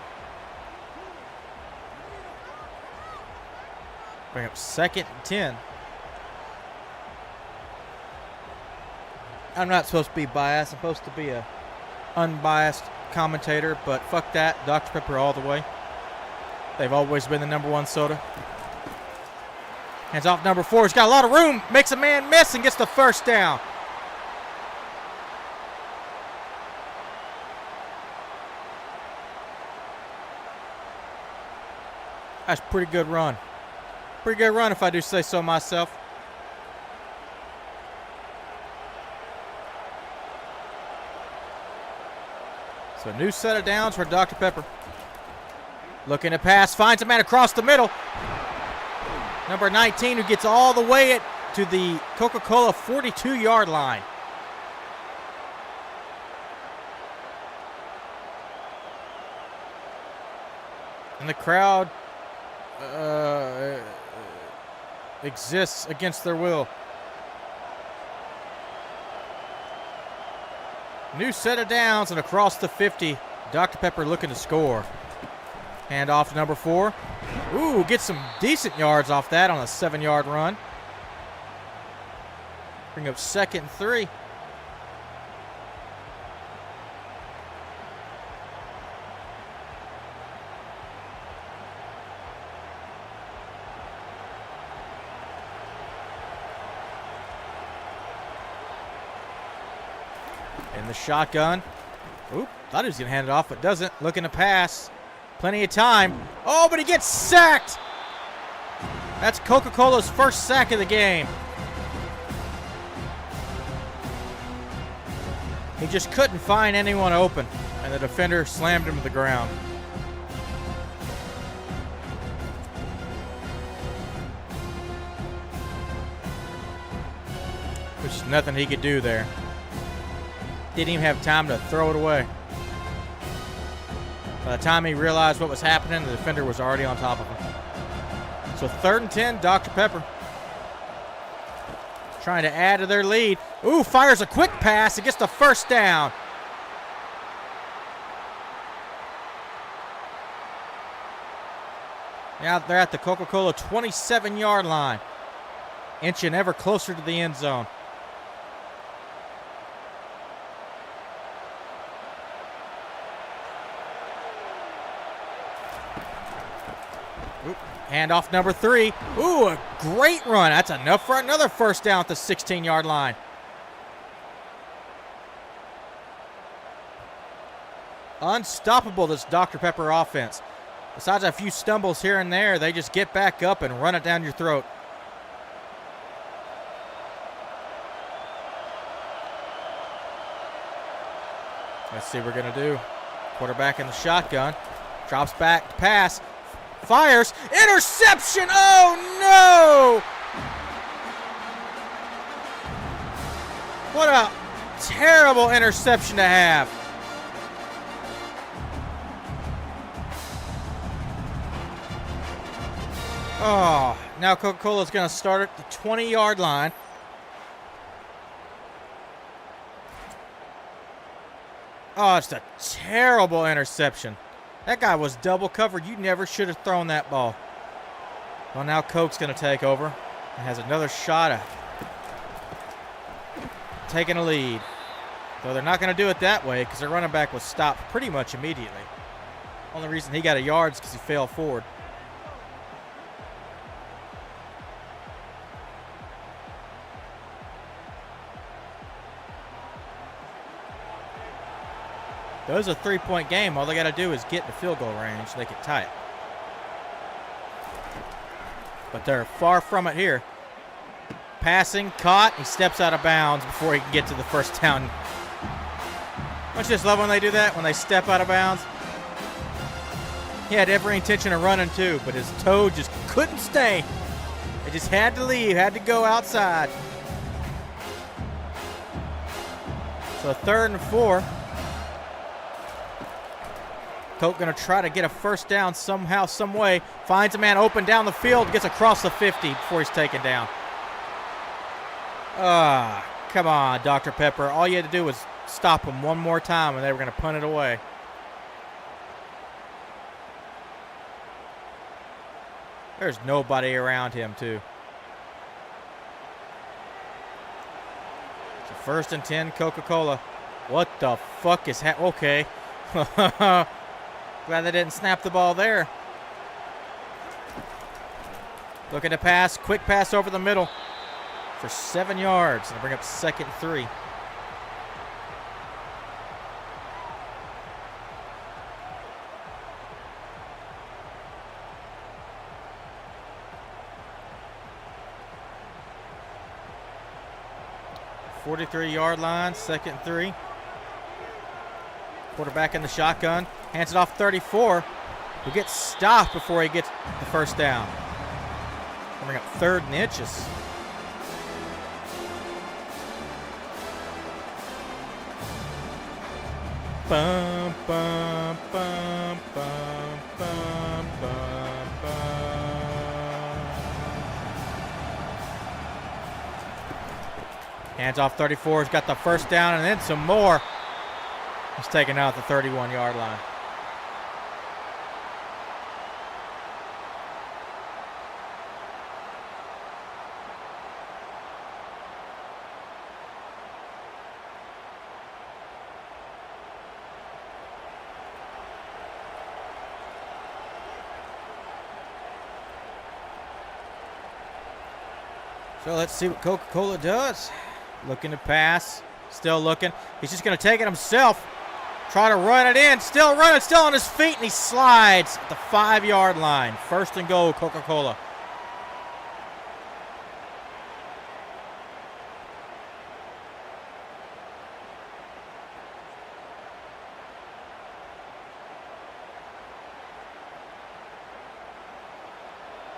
Bring up 2nd and 10. I'm not supposed to be biased. I'm supposed to be a unbiased commentator, but fuck that. Dr. Pepper all the way. They've always been the #1 soda. Hands off number 4. He's got a lot of room. Makes a man miss and gets the first down. That's a pretty good run. Pretty good run if I do say so myself. So a new set of downs for Dr. Pepper. Looking to pass, finds a man across the middle. Number 19, who gets all the way to the Coca-Cola 42-yard line. And the crowd exists against their will. New set of downs and across the 50. Dr. Pepper looking to score. Hand off to number 4. Ooh, gets some decent yards off that on a 7-yard run. Bring up 2nd and 3. In the shotgun. Oop, thought he was going to hand it off, but doesn't. Looking to pass. Plenty of time. Oh, but he gets sacked. That's Coca-Cola's first sack of the game. He just couldn't find anyone open, and the defender slammed him to the ground. Which is nothing he could do there. Didn't even have time to throw it away. By the time he realized what was happening, the defender was already on top of him. So 3rd and 10, Dr. Pepper. Trying to add to their lead. Ooh, fires a quick pass. It gets the first down. Now they're at the Coca-Cola 27-yard line. Inching ever closer to the end zone. Handoff number 3. Ooh, a great run. That's enough for another first down at the 16-yard line. Unstoppable, this Dr. Pepper offense. Besides a few stumbles here and there, they just get back up and run it down your throat. Let's see what we're going to do. Quarterback in the shotgun. Drops back to pass. Fires. Interception. Oh, no. What a terrible interception to have. Oh, now Coca-Cola's going to start at the 20-yard line. Oh, it's a terrible interception. That guy was double covered. You never should have thrown that ball. Well, now Coke's going to take over and has another shot at taking a lead. Though they're not going to do it that way because their running back was stopped pretty much immediately. Only reason he got a yard is because he fell forward. It was a 3-point game. All they got to do is get in the field goal range. They can tie it. But they're far from it here. Passing, caught. He steps out of bounds before he can get to the first down. Don't you just love when they do that? When they step out of bounds? He had every intention of running too, but his toe just couldn't stay. It just had to leave, had to go outside. So 3rd and 4. Coke going to try to get a first down somehow, some way. Finds a man open down the field, gets across the 50 before he's taken down. Come on, Dr. Pepper. All you had to do was stop him one more time and they were going to punt it away. There's nobody around him, too. So 1st and 10, Coca-Cola. What the fuck is happening? Okay. Glad they didn't snap the ball there. Looking to pass. Quick pass over the middle for 7 yards. And bring up 2nd and 3. .43-yard line, 2nd and 3. Quarterback in the shotgun. Hands it off 34. Who gets stopped before he gets the first down. Coming up 3rd and inches. Bum, bum, bum, bum, bum, bum, bum. Hands off 34. He's got the first down and then some more. He's taken out the 31-yard line. So let's see what Coca-Cola does. Looking to pass. Still looking. He's just going to take it himself. Try to run it in. Still running. Still on his feet. And he slides at the 5-yard line. 1st and goal, Coca-Cola.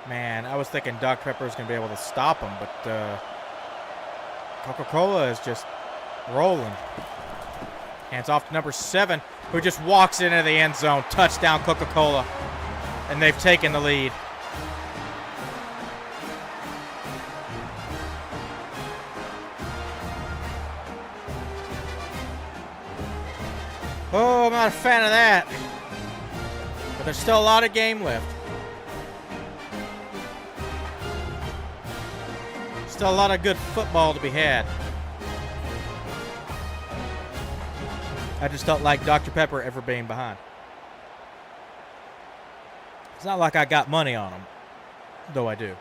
Man, I was thinking Dr. Pepper was going to be able to stop him, but Coca-Cola is just rolling. Hands off to number 7, who just walks into the end zone. Touchdown, Coca-Cola. And they've taken the lead. Oh, I'm not a fan of that. But there's still a lot of game left. Still a lot of good football to be had. I just don't like Dr. Pepper ever being behind. It's not like I got money on them, though I do.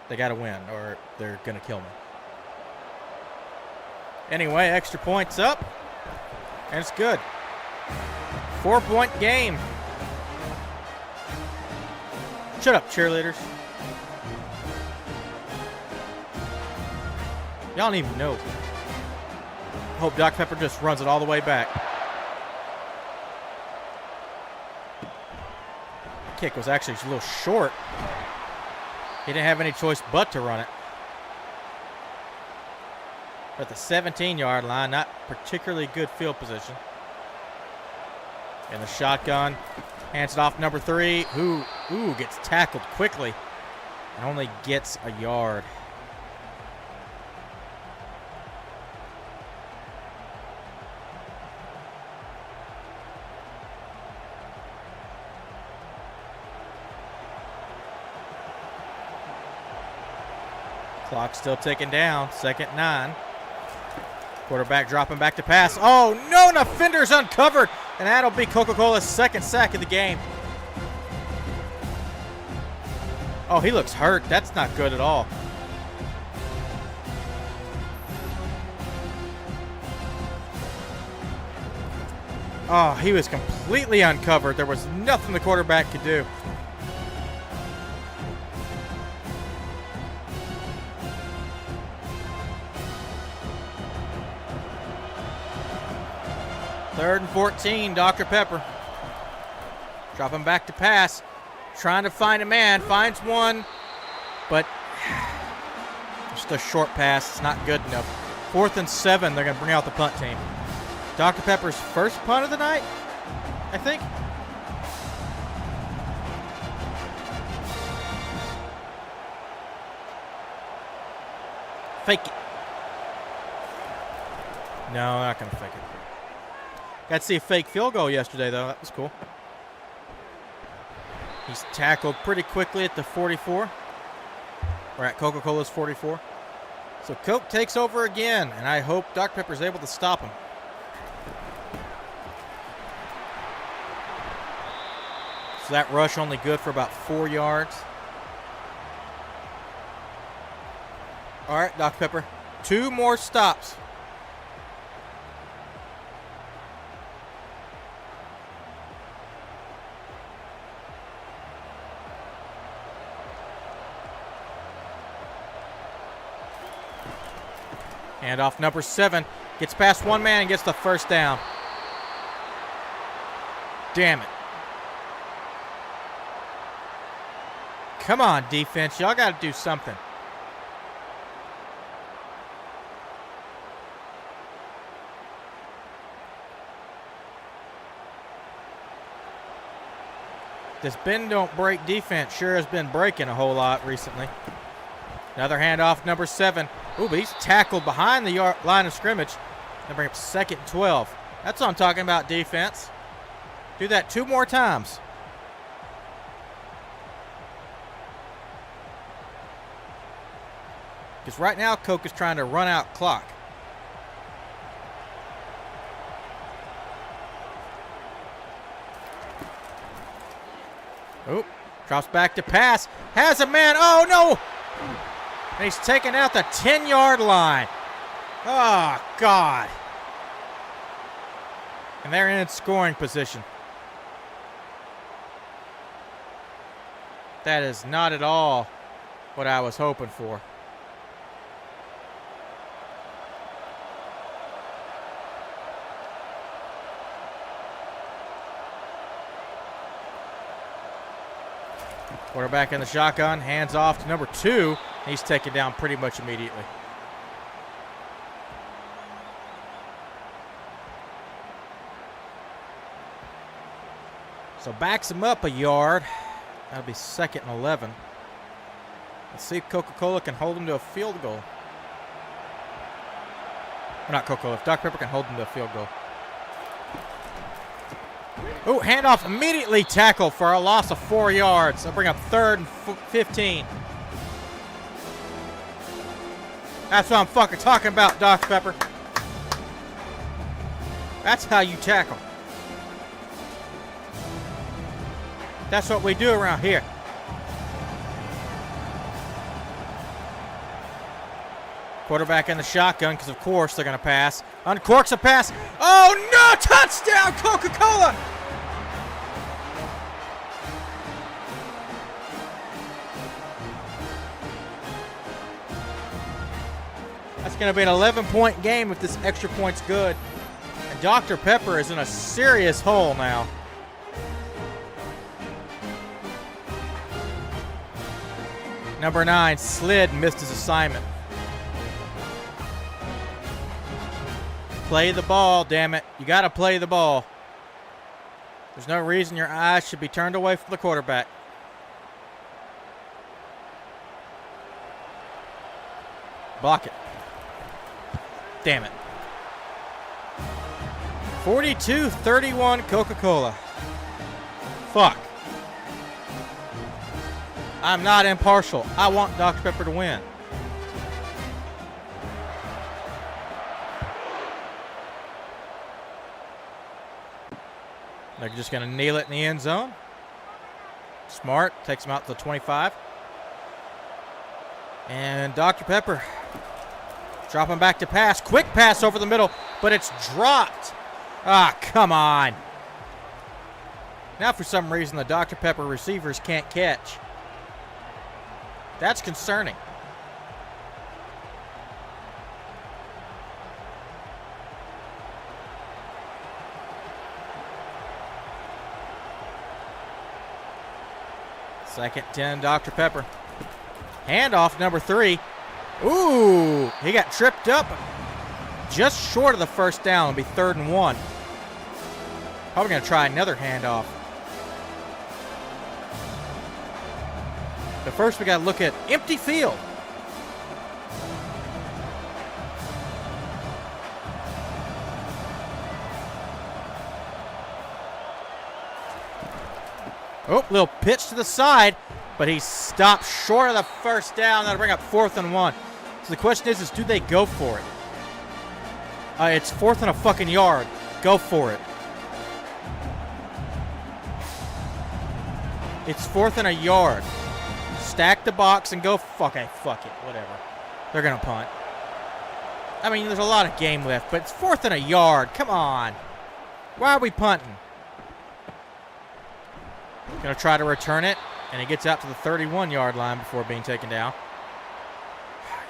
They got to win or they're going to kill me. Anyway, extra points up, and it's good. 4-point game. Shut up, cheerleaders. Y'all don't even know. Hope Dr. Pepper just runs it all the way back. The kick was actually a little short. He didn't have any choice but to run it. At the 17-yard line, not particularly good field position. In the shotgun, hands it off number 3, who gets tackled quickly and only gets a yard. Clock still ticking down. 2nd and 9. Quarterback dropping back to pass. Oh, no, the defender's uncovered. And that'll be Coca-Cola's 2nd sack of the game. Oh, he looks hurt. That's not good at all. Oh, he was completely uncovered. There was nothing the quarterback could do. Third and 14, Dr. Pepper. Dropping back to pass. Trying to find a man. Finds one. But just a short pass. It's not good enough. 4th and 7. They're going to bring out the punt team. Dr. Pepper's first punt of the night, I think. Fake it. No, not going to fake it. Got to see a fake field goal yesterday, though. That was cool. He's tackled pretty quickly at the 44. We're at Coca-Cola's 44. So Coke takes over again, and I hope Dr. Pepper's able to stop him. So that rush only good for about 4 yards. All right, Dr. Pepper. 2 more stops. And off number 7. Gets past one man and gets the first down. damn it. Come on, defense. Y'all got to do something. This bend don't break defense sure has been breaking a whole lot recently. Another handoff, number 7. Ooh, but he's tackled behind the line of scrimmage. Gonna bring up 2nd and 12. That's what I'm talking about, defense. Do that 2 more times. Because right now, Coke is trying to run out clock. Oop, drops back to pass. Has a man. Oh, no. And he's taken out the 10-yard line. Oh, God. And they're in scoring position. That is not at all what I was hoping for. Quarterback in the shotgun, hands off to number 2. He's taken down pretty much immediately. So backs him up a yard. That'll be 2nd and 11. Let's see if Coca-Cola can hold him to a field goal. Or not Coca-Cola, if Dr. Pepper can hold him to a field goal. Ooh, handoff immediately tackled for a loss of 4 yards. They'll bring up 3rd and 15. That's what I'm fucking talking about, Dr. Pepper. That's how you tackle. That's what we do around here. Quarterback in the shotgun because, of course, they're going to pass. Uncorks a pass. Oh, no! Touchdown, Coca-Cola! That's going to be an 11-point game if this extra point's good. And Dr. Pepper is in a serious hole now. Number 9, Slid, missed his assignment. Play the ball, damn it. You got to play the ball. There's no reason your eyes should be turned away from the quarterback. Block it. Damn it. 42-31 Coca-Cola. Fuck. I'm not impartial. I want Dr. Pepper to win. They're just going to nail it in the end zone. Smart. Takes him out to the 25. And Dr. Pepper dropping back to pass. Quick pass over the middle, but it's dropped. Ah, come on. Now for some reason the Dr. Pepper receivers can't catch. That's concerning. Second 10, Dr. Pepper. Handoff, number 3. Ooh, he got tripped up just short of the first down. It'll be 3rd and 1. Probably going to try another handoff. But first we got to look at empty field. Oh, little pitch to the side, but he stopped short of the first down. That'll bring up 4th and 1. So the question is do they go for it? It's 4th and a fucking yard. Go for it. It's 4th and a yard. Stack the box and go. Fuck it. Whatever. They're going to punt. I mean, there's a lot of game left, but it's 4th and a yard. Come on. Why are we punting? Going to try to return it, and he gets out to the 31-yard line before being taken down.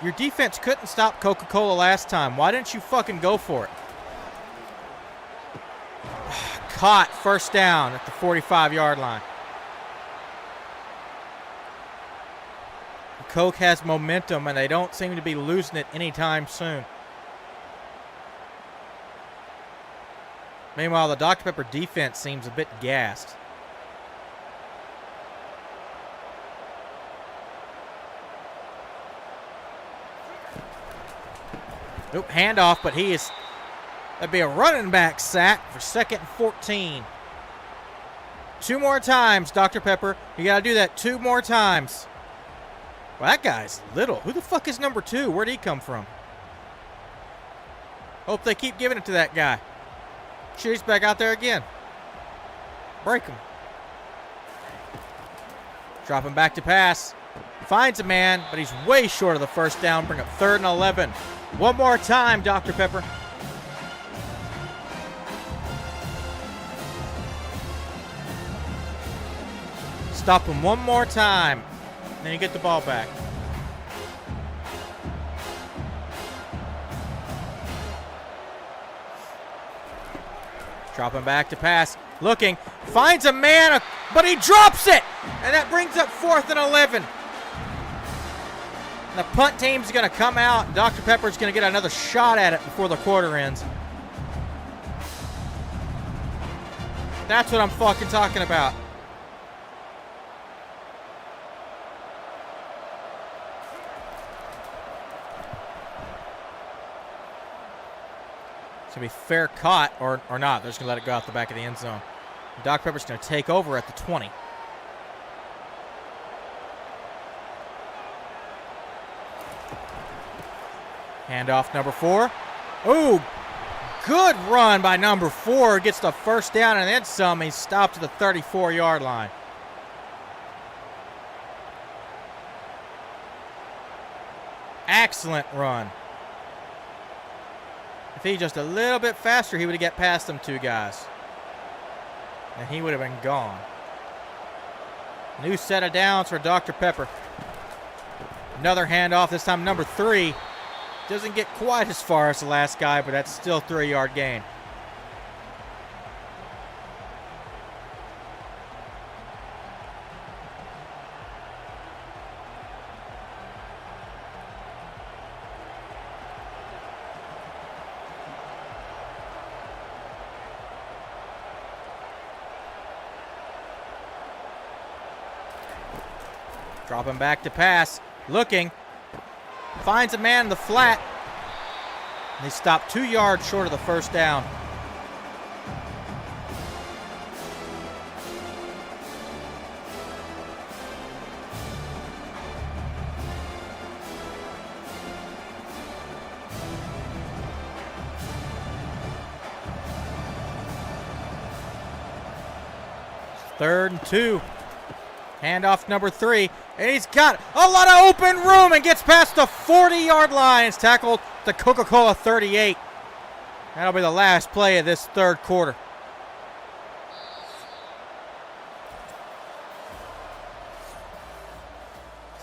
Your defense couldn't stop Coca-Cola last time. Why didn't you fucking go for it? caught first down at the 45-yard line. Coke has momentum, and they don't seem to be losing it anytime soon. Meanwhile, the Dr. Pepper defense seems a bit gassed. Nope, handoff, but that'd be a running back sack for 2nd and 14. 2 more times, Dr. Pepper. You got to do that 2 more times. Well, that guy's little. Who the fuck is number 2? Where'd he come from? Hope they keep giving it to that guy. Shit, he's back out there again. Break him. Dropping back to pass. Finds a man, but he's way short of the first down. Bring up 3rd and 11. 1 more time, Dr. Pepper. Stop him 1 more time. Then you get the ball back. Dropping back to pass. Looking. Finds a man, but he drops it. And that brings up 4th and 11. And the punt team's going to come out. And Dr. Pepper's going to get another shot at it before the quarter ends. That's what I'm fucking talking about. It's going to be fair caught or not. They're just going to let it go out the back of the end zone. Dr. Pepper's going to take over at the 20. Handoff number 4. Ooh, good run by number 4. Gets the first down and then some. He's stopped at the 34-yard line. Excellent run. If he just a little bit faster, he would have got past them 2 guys. And he would have been gone. New set of downs for Dr. Pepper. Another handoff, this time number 3. Doesn't get quite as far as the last guy, but that's still 3-yard gain. Dropping back to pass. Looking. Finds a man in the flat. And he stopped 2 yards short of the first down. Third and 2. Handoff number 3. And he's got a lot of open room and gets past the 40-yard line. It's tackled the Coca-Cola 38. That'll be the last play of this 3rd quarter.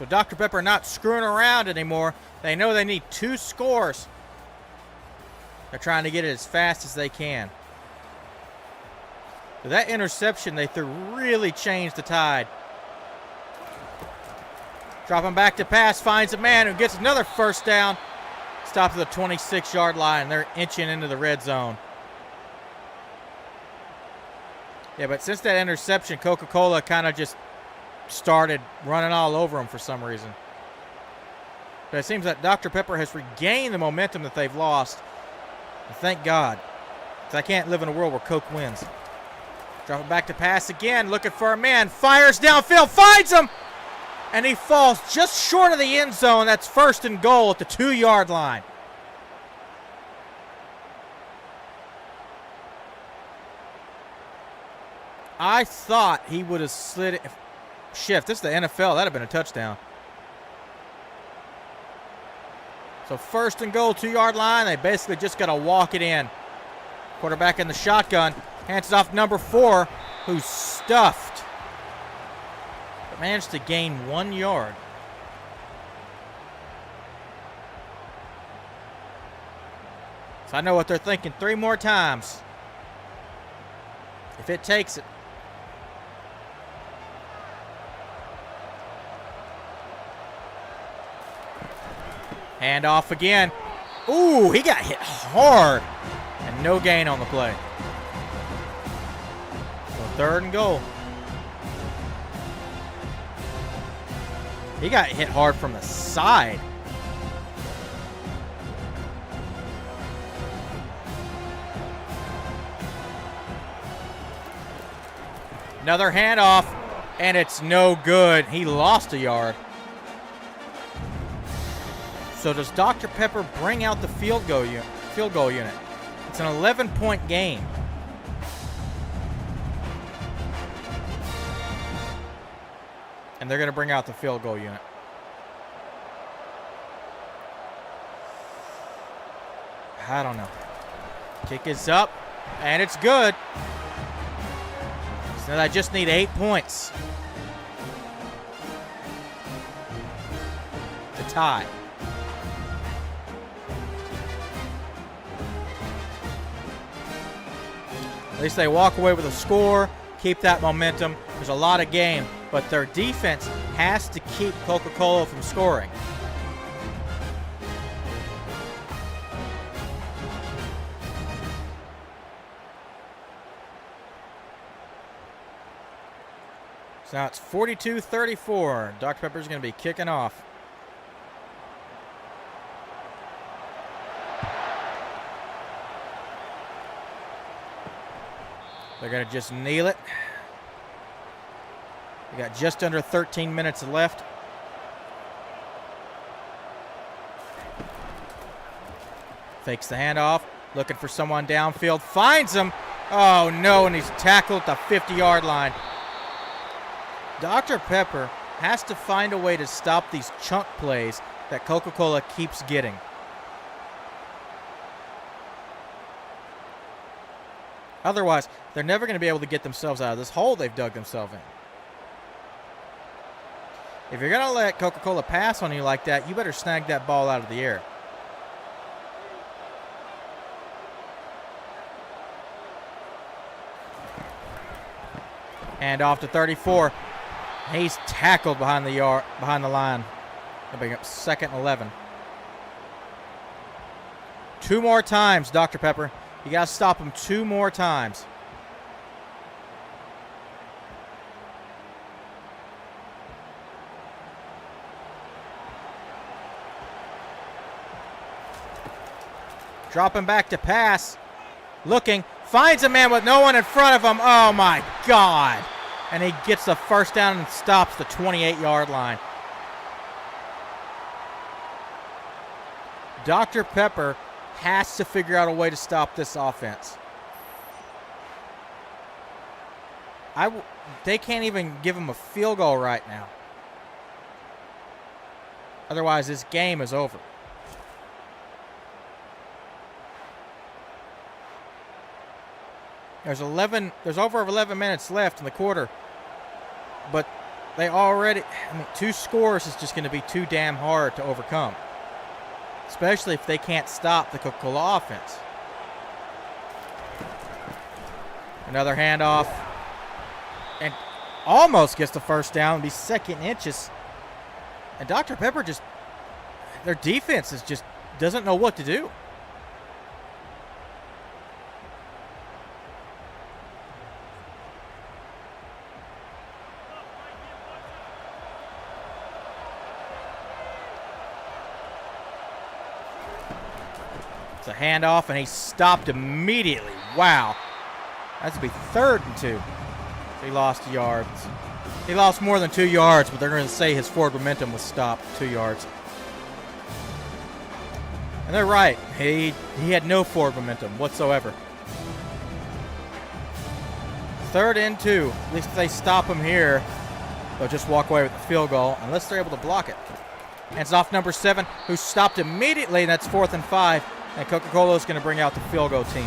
So Dr. Pepper not screwing around anymore. They know they need 2 scores. They're trying to get it as fast as they can. So that interception they threw really changed the tide. Dropping back to pass, finds a man who gets another first down. Stops at the 26-yard line. They're inching into the red zone. Yeah, but since that interception, Coca-Cola kind of just started running all over them for some reason. But it seems that Dr. Pepper has regained the momentum that they've lost. And thank God. Because I can't live in a world where Coke wins. Dropping back to pass again, looking for a man. Fires downfield, finds him! And he falls just short of the end zone. That's 1st and goal at the 2-yard line. I thought he would have slid it. Shift. This is the NFL. That would have been a touchdown. So 1st and goal, 2-yard line. They basically just got to walk it in. Quarterback in the shotgun. Hands it off number 4, who's stuffed. Managed to gain 1 yard. So I know what they're thinking. 3 more times. If it takes it. Hand off again. Ooh, he got hit hard. And no gain on the play. So 3rd and goal. He got hit hard from the side. Another handoff, and it's no good. He lost a yard. So does Dr. Pepper bring out the field goal unit? It's an 11-point game. And they're going to bring out the field goal unit. I don't know. Kick is up, and it's good. So I just need 8 points to tie. At least they walk away with a score, keep that momentum. There's a lot of game, but their defense has to keep Coca-Cola from scoring. So now it's 42-34. Dr. Pepper's going to be kicking off. They're going to just kneel it. We got just under 13 minutes left. Fakes the handoff. Looking for someone downfield. Finds him. Oh, no, and he's tackled at the 50-yard line. Dr. Pepper has to find a way to stop these chunk plays that Coca-Cola keeps getting. Otherwise, they're never going to be able to get themselves out of this hole they've dug themselves in. If you're going to let Coca-Cola pass on you like that, you better snag that ball out of the air. And off to 34. He's tackled behind the line. They'll bring up 2nd and 11. 2 more times, Dr. Pepper. You got to stop him 2 more times. Dropping back to pass. Looking. Finds a man with no one in front of him. Oh, my God. And he gets the first down and stops the 28-yard line. Dr. Pepper has to figure out a way to stop this offense. They can't even give him a field goal right now. Otherwise, this game is over. There's over 11 minutes left in the quarter. But they already, 2 scores is just going to be too damn hard to overcome. Especially if they can't stop the Coca-Cola offense. Another handoff. And almost gets the first down. It'll be 2nd inches. And Dr. Pepper their defense just doesn't know what to do. It's a handoff, and he stopped immediately. Wow. That's going to be 3rd and 2. He lost yards. He lost more than 2 yards, but they're going to say his forward momentum was stopped 2 yards. And they're right. He had no forward momentum whatsoever. 3rd and 2. At least if they stop him here, they'll just walk away with the field goal, unless they're able to block it. And it's off number 7, who stopped immediately, and that's 4th and 5. And Coca-Cola is going to bring out the field goal team.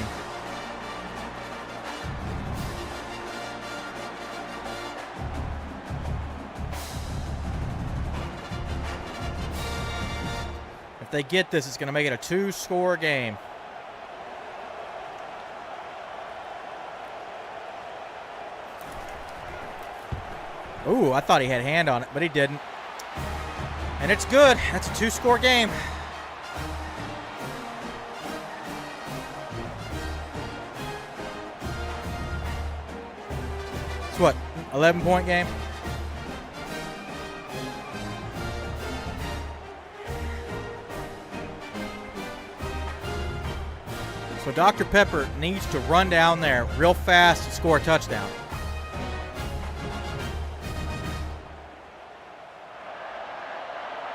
If they get this, it's going to make it a 2-score game. Ooh, I thought he had a hand on it, but he didn't. And it's good. That's a 2-score game. It's what, 11-point game? So Dr. Pepper needs to run down there real fast and score a touchdown.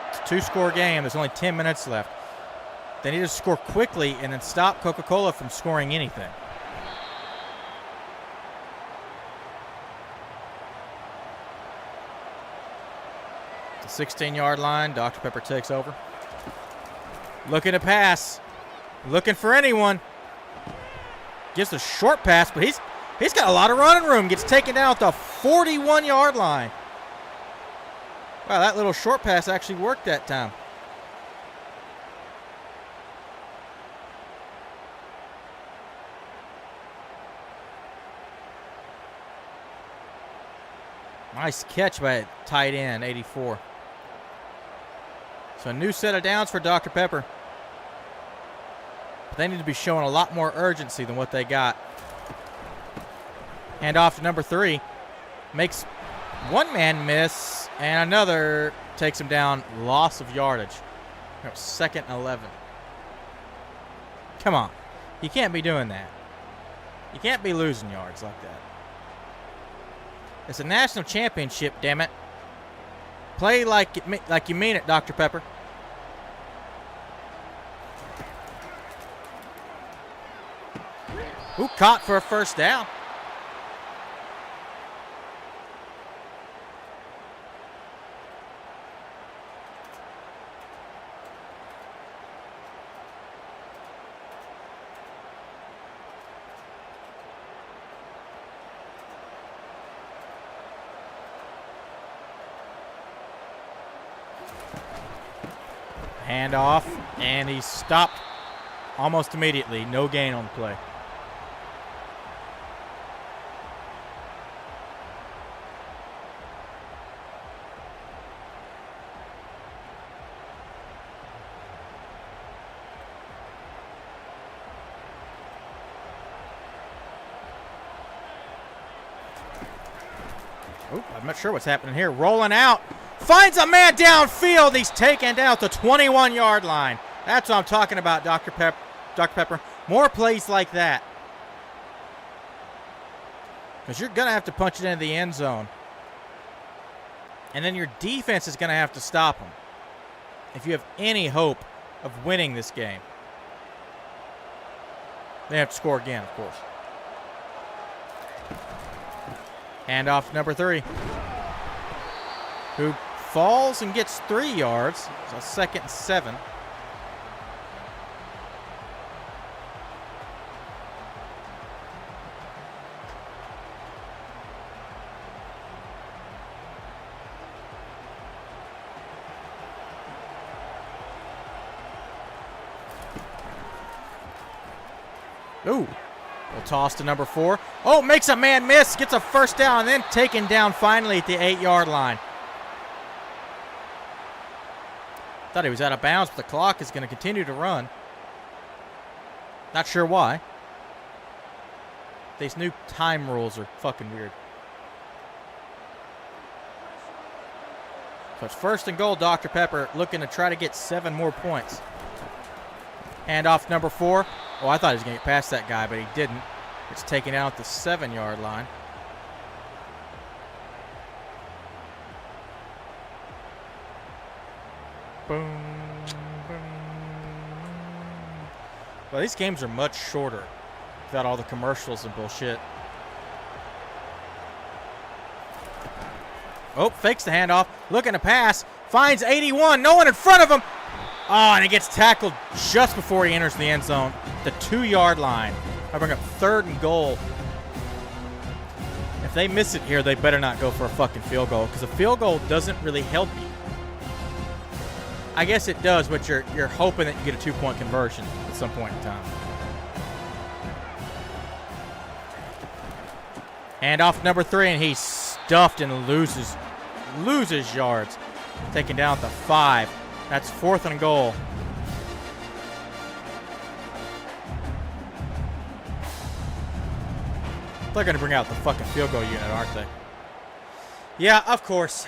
It's a 2-score game. There's only 10 minutes left. They need to score quickly and then stop Coca-Cola from scoring anything. It's a 16-yard line. Dr. Pepper takes over. Looking to pass. Looking for anyone. Gives a short pass, but he's got a lot of running room. Gets taken down at the 41-yard line. Wow, that little short pass actually worked that time. Nice catch by tight end, 84. So a new set of downs for Dr. Pepper. But they need to be showing a lot more urgency than what they got. Hand off to number 3. Makes one man miss, and another takes him down. Loss of yardage. 2nd and 11. Come on. You can't be doing that. You can't be losing yards like that. It's a national championship, damn it. Play like you mean it, Dr. Pepper. Ooh, caught for a first down. Hand off, and he's stopped almost immediately. No gain on the play. Oop, I'm not sure what's happening here. Rolling out. Finds a man downfield. He's taken down at the 21-yard line. That's what I'm talking about, Dr. Pepper. More plays like that. Because you're going to have to punch it into the end zone. And then your defense is going to have to stop them if you have any hope of winning this game. They have to score again, of course. Hand off to number 3, who falls and gets 3 yards. So 2nd and 7. Ooh. We'll toss to number 4. Oh, makes a man miss. Gets a first down and then taken down finally at the 8-yard line. Thought he was out of bounds, but the clock is going to continue to run. Not sure why. These new time rules are fucking weird. So it's 1st and goal, Dr. Pepper looking to try to get 7 more points. Hand off number 4. Oh, I thought he was going to get past that guy, but he didn't. It's taken out at the 7-yard line. Boom, boom. Well, these games are much shorter without all the commercials and bullshit. Oh, fakes the handoff. Looking to pass. Finds 81. No one in front of him. Oh, and he gets tackled just before he enters the end zone. The 2-yard line. I bring up 3rd and goal. If they miss it here, they better not go for a fucking field goal, because a field goal doesn't really help you. I guess it does, but you're hoping that you get a 2-point conversion at some point in time. Hand off number 3, and he's stuffed and loses loses yards. Taken down at the 5. That's 4th and goal. They're going to bring out the fucking field goal unit, aren't they? Yeah, of course.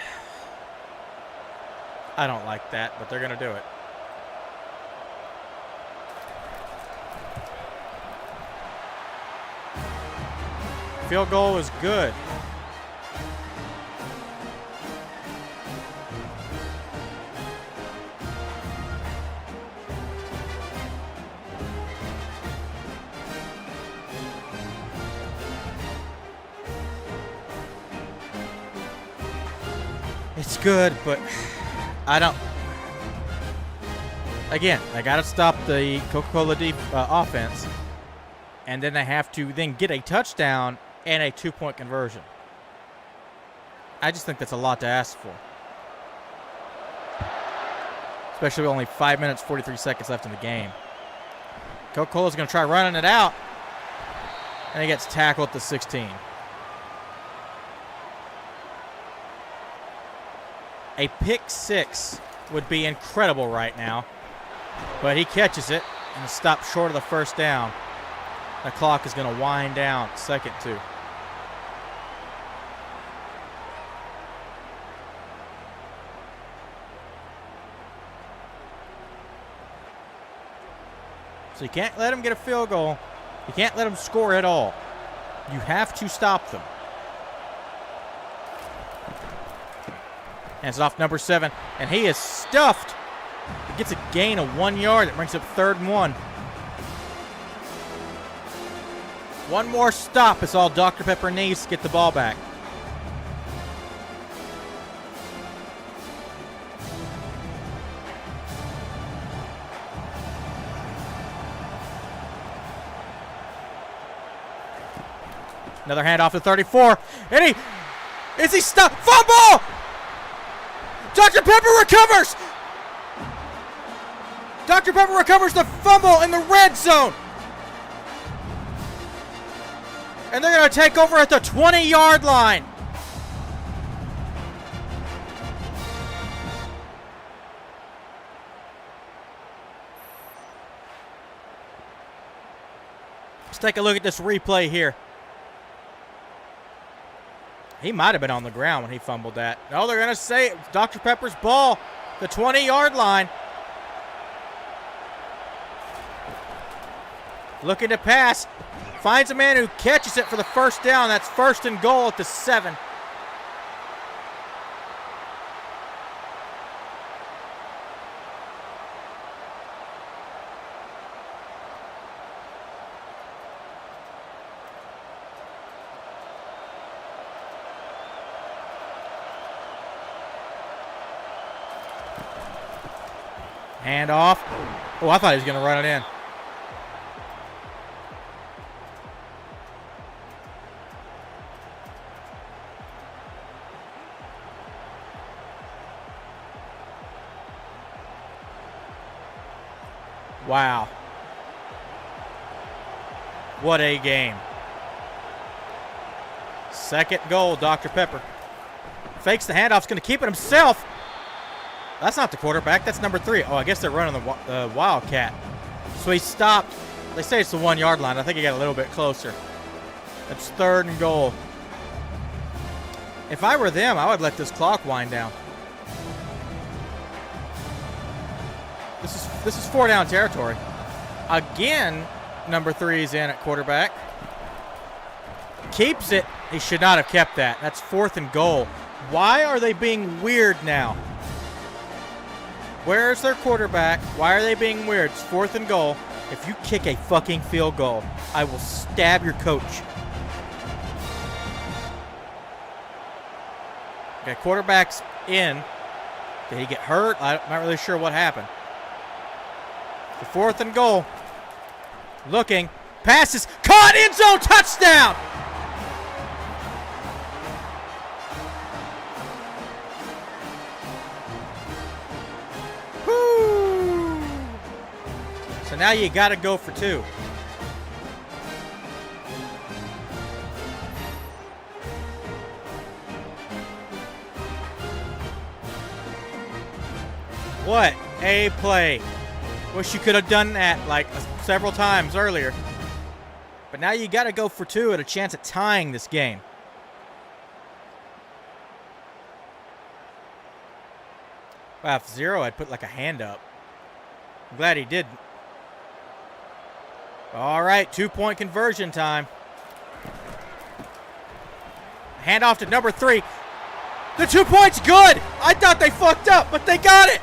I don't like that, but they're going to do it. Field goal is good. It's good, but I don't. Again, they got to stop the Coca-Cola offense, and then they have to then get a touchdown and a 2-point conversion. I just think that's a lot to ask for, especially with only 5 minutes 43 seconds left in the game. Coca-Cola's going to try running it out, and he gets tackled at the 16. A pick 6 would be incredible right now, but he catches it and stops short of the first down. The clock is going to wind down, 2nd 2. So you can't let him get a field goal. You can't let him score at all. You have to stop them. Hands it off number 7, and he is stuffed. He gets a gain of 1 yard. That brings up 3rd and 1. One more stop is all Dr. Pepper needs to get the ball back. Another handoff to 34, and is he stopped? Fumble! Dr. Pepper recovers! Dr. Pepper recovers the fumble in the red zone. And they're going to take over at the 20-yard line. Let's take a look at this replay here. He might have been on the ground when he fumbled that. No, they're going to say it was Dr. Pepper's ball, the 20-yard line. Looking to pass. Finds a man who catches it for the first down. That's 1st and goal at the 7. Hand off. Oh, I thought he was going to run it in. Wow. What a game. 2nd goal, Dr. Pepper. Fakes the handoff, is going to keep it himself. That's not the quarterback, that's number 3. Oh, I guess they're running the Wildcat. So he stopped. They say it's the 1-yard line. I think he got a little bit closer. That's 3rd and goal. If I were them, I would let this clock wind down. This is 4-down territory. Again, number 3 is in at quarterback. Keeps it. He should not have kept that. That's 4th and goal. Why are they being weird now? Where's their quarterback? Why are they being weird? It's 4th and goal. If you kick a fucking field goal, I will stab your coach. Okay, quarterback's in. Did he get hurt? I'm not really sure what happened. The 4th and goal. Looking. Passes. Caught. End zone. Touchdown. Woo. So now you got to go for 2. What a play. Wish you could have done that like several times earlier. But now you got to go for two at a chance at tying this game. Wow, if Zero had put like a hand up. I'm glad he didn't. All right, 2-point conversion time. Handoff to number 3. The 2 points good. I thought they fucked up, but they got it.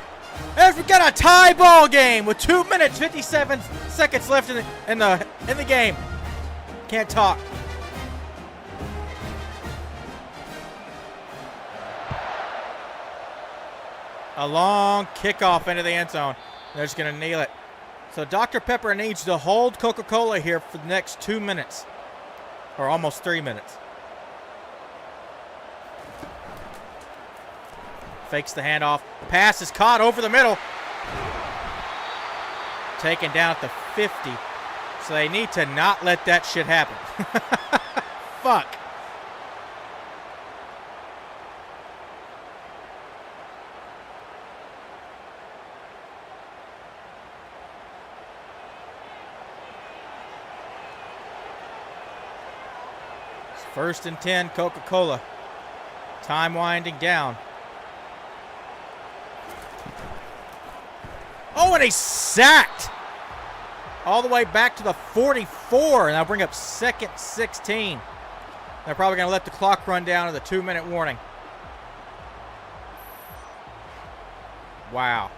And we got a tie ball game with 2 minutes 57 seconds left in the game. Can't talk. A long kickoff into the end zone. They're just going to kneel it. So Dr. Pepper needs to hold Coca-Cola here for the next 2 minutes. Or almost 3 minutes. Fakes the handoff. Pass is caught over the middle. Taken down at the 50. So they need to not let that shit happen. Fuck. First and 10, Coca-Cola. Time winding down. Oh, and he's sacked. All the way back to the 44, and that'll bring up second 16. They're probably going to let the clock run down to the 2-minute warning. Wow.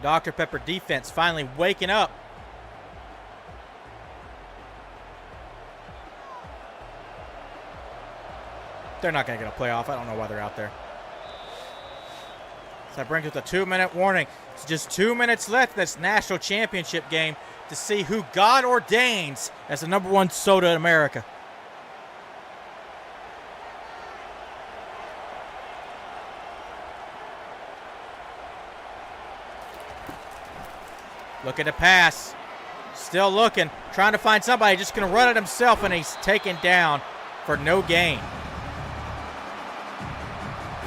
Dr. Pepper defense finally waking up. They're not going to get a playoff. I don't know why they're out there. So that brings us a 2-minute warning. It's just 2 minutes left in this national championship game to see who God ordains as the #1 soda in America. Looking to pass. Still looking. Trying to find somebody. Just going to run it himself, and he's taken down for no gain.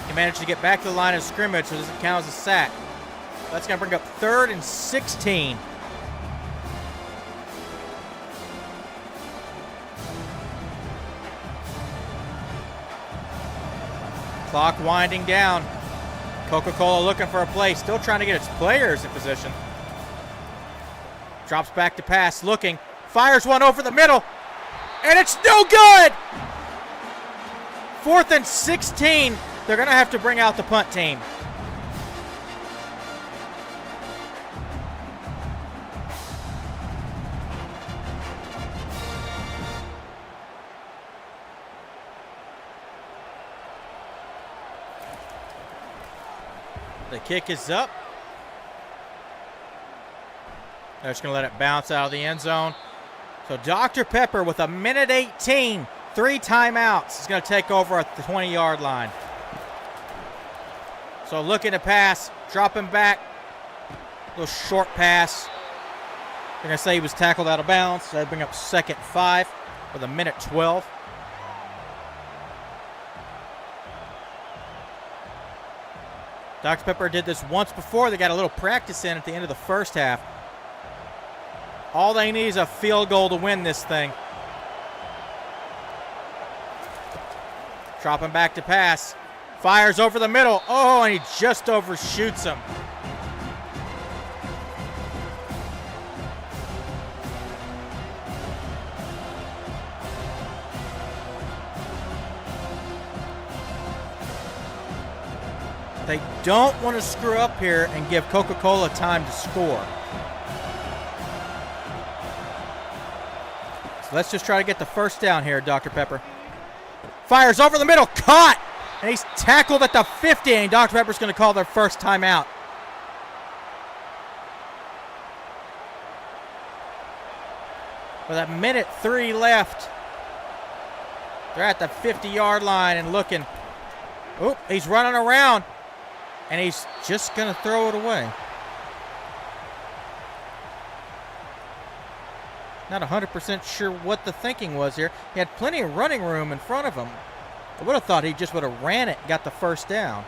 He managed to get back to the line of scrimmage, so it doesn't count as a sack. That's going to bring up 3rd and 16. Clock winding down. Coca-Cola looking for a play. Still trying to get its players in position. Drops back to pass, looking. Fires one over the middle. And it's no good! 4th and 16. They're going to have to bring out the punt team. The kick is up. They're just going to let it bounce out of the end zone. So Dr. Pepper with 1:18, 3 timeouts. He's going to take over at the 20-yard line. So looking to pass, dropping back. Little short pass. They're going to say he was tackled out of bounds. So they bring up 2nd 5 with 1:12. Dr. Pepper did this once before. They got a little practice in at the end of the first half. All they need is a field goal to win this thing. Dropping back to pass. Fires over the middle. Oh, and he just overshoots him. They don't want to screw up here and give Coca-Cola time to score. So let's just try to get the first down here, Dr. Pepper. Fires over the middle, caught! And he's tackled at the 50, and Dr. Pepper's going to call their first timeout. With 1:03 left. They're at the 50-yard line and looking. Oop, he's running around. And he's just going to throw it away. Not 100% sure what the thinking was here. He had plenty of running room in front of him. I would have thought he just would have ran it and got the first down.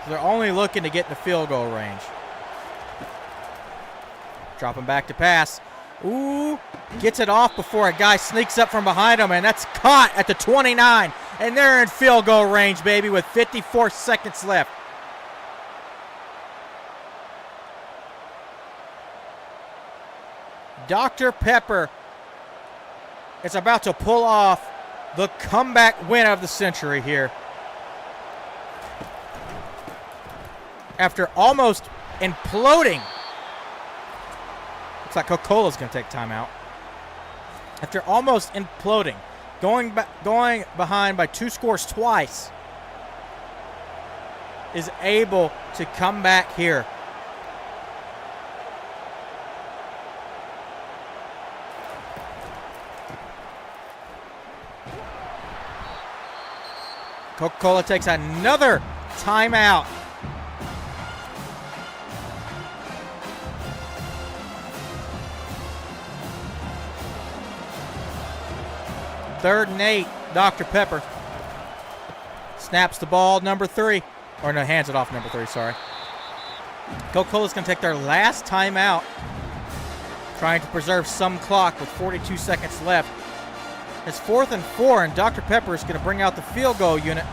So they're only looking to get in the field goal range. Dropping back to pass. Ooh, gets it off before a guy sneaks up from behind him, and that's caught at the 29. And they're in field goal range, baby, with 54 seconds left. Dr. Pepper is about to pull off the comeback win of the century here. After almost imploding. Looks like Coca-Cola's going to take timeout. After almost imploding, going behind by 2 scores twice, is able to come back here. Coca-Cola takes another timeout. Third and 8, Dr. Pepper. Snaps the ball, number 3. Or no, hands it off, number 3, sorry. Coca-Cola's going to take their last timeout, trying to preserve some clock with 42 seconds left. It's 4th and 4, and Dr. Pepper is going to bring out the field goal unit.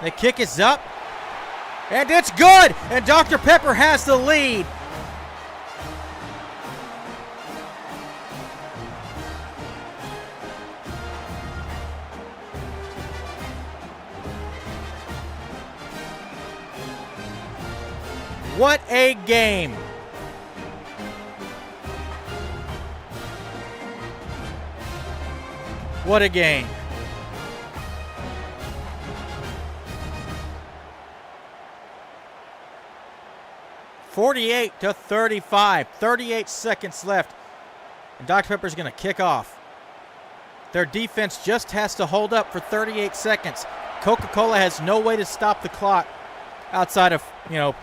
The kick is up, and it's good, and Dr. Pepper has the lead. What a game. What a game. (48-35). 38 seconds left. And Dr. Pepper's going to kick off. Their defense just has to hold up for 38 seconds. Coca-Cola has no way to stop the clock outside of,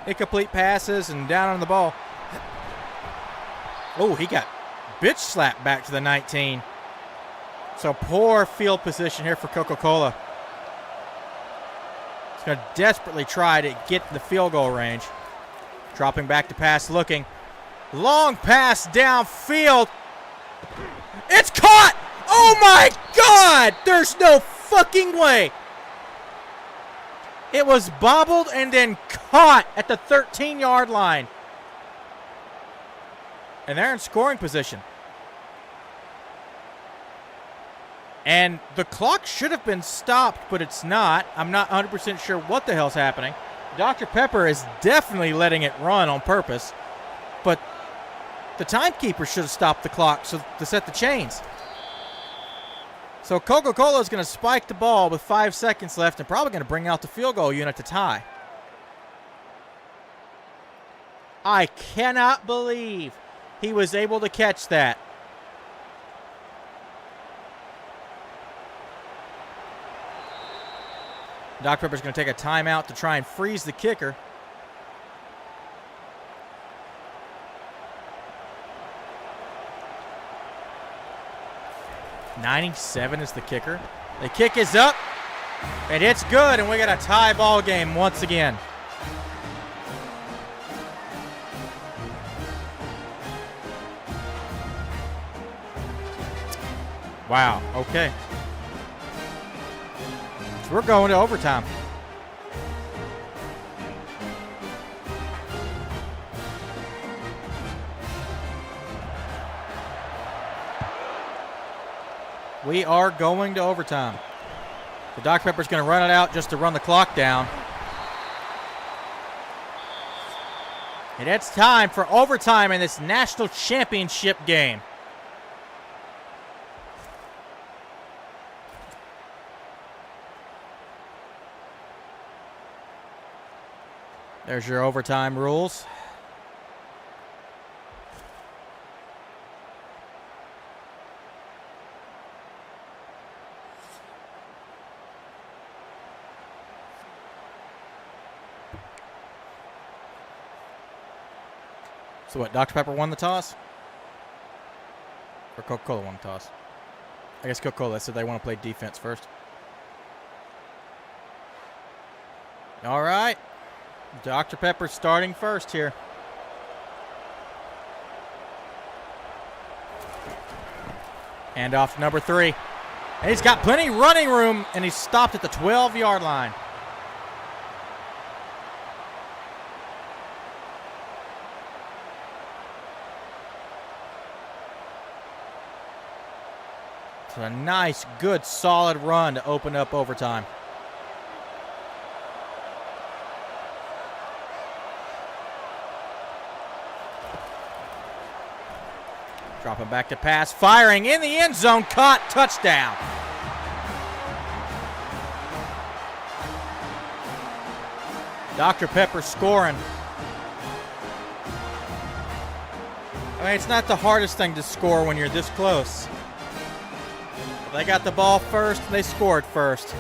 incomplete passes and down on the ball. Oh, he got bitch slapped back to the 19. So poor field position here for Coca-Cola. He's going to desperately try to get in the field goal range. Dropping back to pass, looking. Long pass downfield. It's caught! Oh my God! There's no fucking way. It was bobbled and then caught at the 13-yard line. And they're in scoring position. And the clock should have been stopped, but it's not. I'm not 100% sure what the hell's happening. Dr. Pepper is definitely letting it run on purpose. But the timekeeper should have stopped the clock to set the chains. So Coca-Cola is going to spike the ball with 5 seconds left and probably going to bring out the field goal unit to tie. I cannot believe he was able to catch that. Dr. Pepper's going to take a timeout to try and freeze the kicker. .97 is the kicker. The kick is up, and it's good, and we got a tie ball game once again. Wow, okay. So we're going to overtime. We are going to overtime. So Dr. Pepper's going to run it out just to run the clock down. And it's time for overtime in this national championship game. There's your overtime rules. So what, Dr. Pepper won the toss? Or Coca-Cola won the toss? I guess Coca-Cola said they want to play defense first. All right. Dr. Pepper starting first here. And off to number 3. And he's got plenty of running room, and he's stopped at the 12-yard line. It's a nice, good, solid run to open up overtime. Dropping back to pass, firing in the end zone, caught, touchdown. Dr. Pepper scoring. I mean, it's not the hardest thing to score when you're this close. They got the ball first, and they scored first.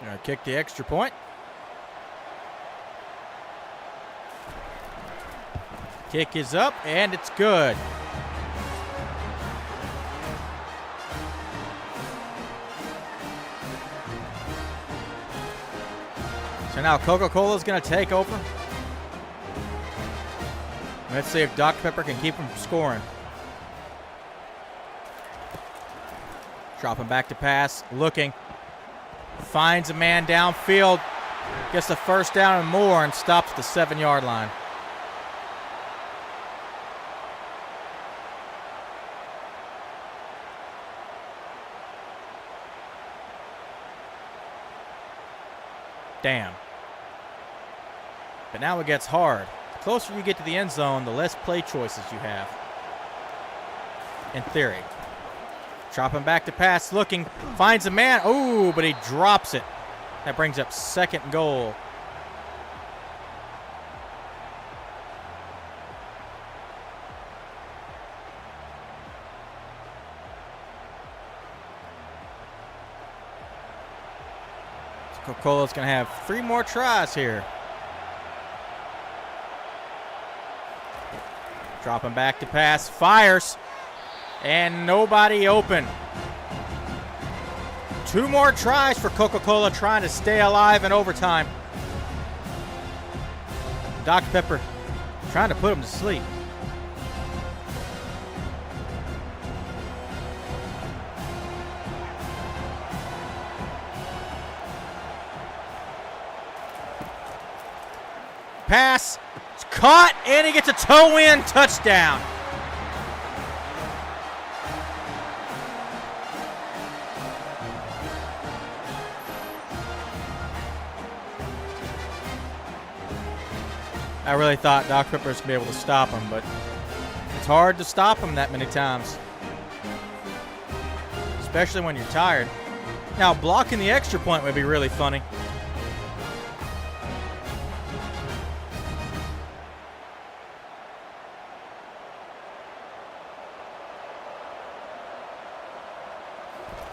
Gonna kick the extra point. Kick is up, and it's good. So now Coca-Cola is going to take over. Let's see if Dr. Pepper can keep him scoring. Dropping back to pass, looking. Finds a man downfield. Gets the first down and more, and stops at the 7-yard line. Damn. But now it gets hard. The closer you get to the end zone, the less play choices you have. In theory. Dropping back to pass, looking, finds a man. Oh, but he drops it. That brings up 2nd and goal. Coca-Cola's going to have 3 more tries here. Dropping back to pass, fires, and nobody open. 2 more tries for Coca-Cola, trying to stay alive in overtime. Dr. Pepper trying to put him to sleep. Pass, it's caught, and he gets a toe-in touchdown. I really thought Dr. Pepper was going to be able to stop him, but it's hard to stop him that many times, especially when you're tired. Now, blocking the extra point would be really funny.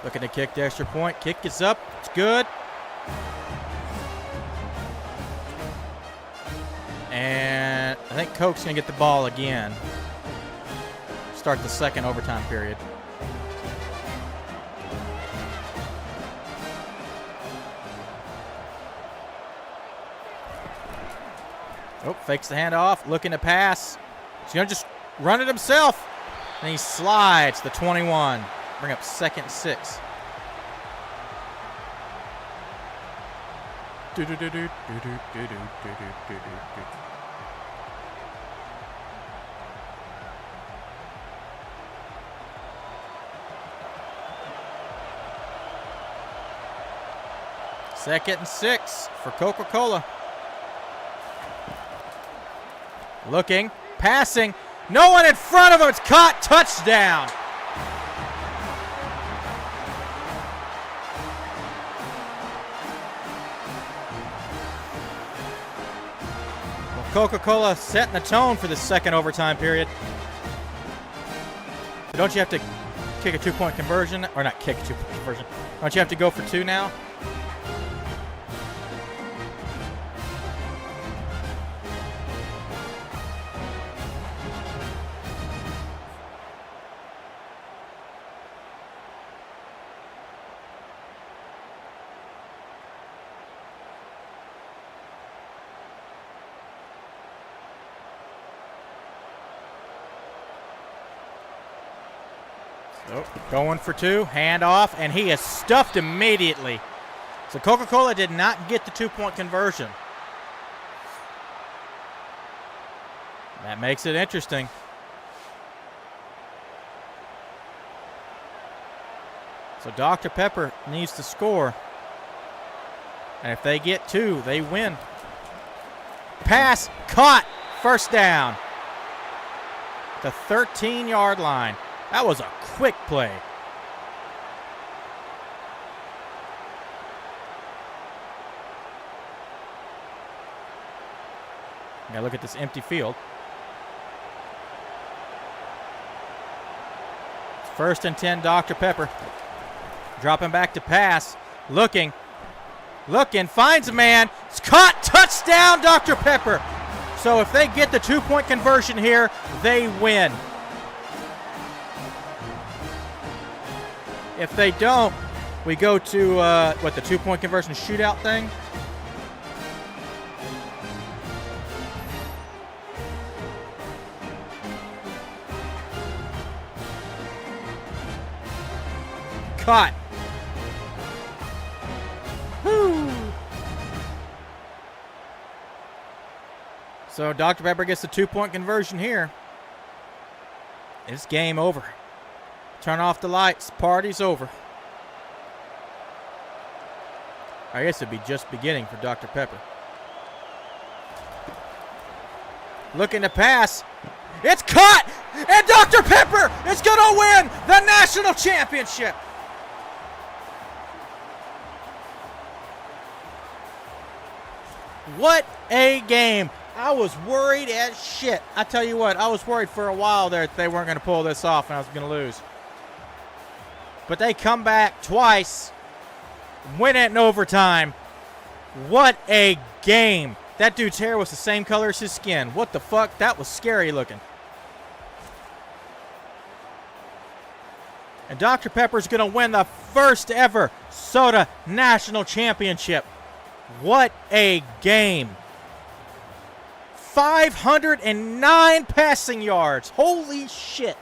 Looking to kick the extra point. Kick is up. It's good. And I think Coke's going to get the ball again. Start the 2nd overtime period. Oh, fakes the handoff. Looking to pass. He's going to just run it himself. And he slides the 21. Bring up 2nd and 6. Second and 6 for Coca-Cola. Looking, passing. No one in front of him. It's caught. Touchdown. Coca-Cola setting the tone for the second overtime period. But don't you have to kick a 2-point conversion? Or not kick a 2-point conversion. Don't you have to go for 2 now? Oh, going for 2, hand off, and he is stuffed immediately. So Coca-Cola did not get the 2-point conversion. That makes it interesting. So Dr. Pepper needs to score. And if they get 2, they win. Pass caught. First down. The 13-yard line. That was a quick play. Now look at this empty field. First and 10, Dr. Pepper. Dropping back to pass. Looking, finds a man. It's caught, touchdown, Dr. Pepper. So if they get the 2-point conversion here, they win. If they don't, we go to, the 2-point conversion shootout thing? Caught. Woo. So Dr. Pepper gets the 2-point conversion here. It's game over. Turn off the lights. Party's over. I guess it'd be just beginning for Dr. Pepper. Looking to pass. It's caught! And Dr. Pepper is going to win the national championship. What a game. I was worried as shit. I tell you what, I was worried for a while there that they weren't going to pull this off and I was going to lose. But they come back twice, win it in overtime. What a game. That dude's hair was the same color as his skin. What the fuck? That was scary looking. And Dr. Pepper's going to win the first ever soda national championship. What a game. 509 passing yards. Holy shit.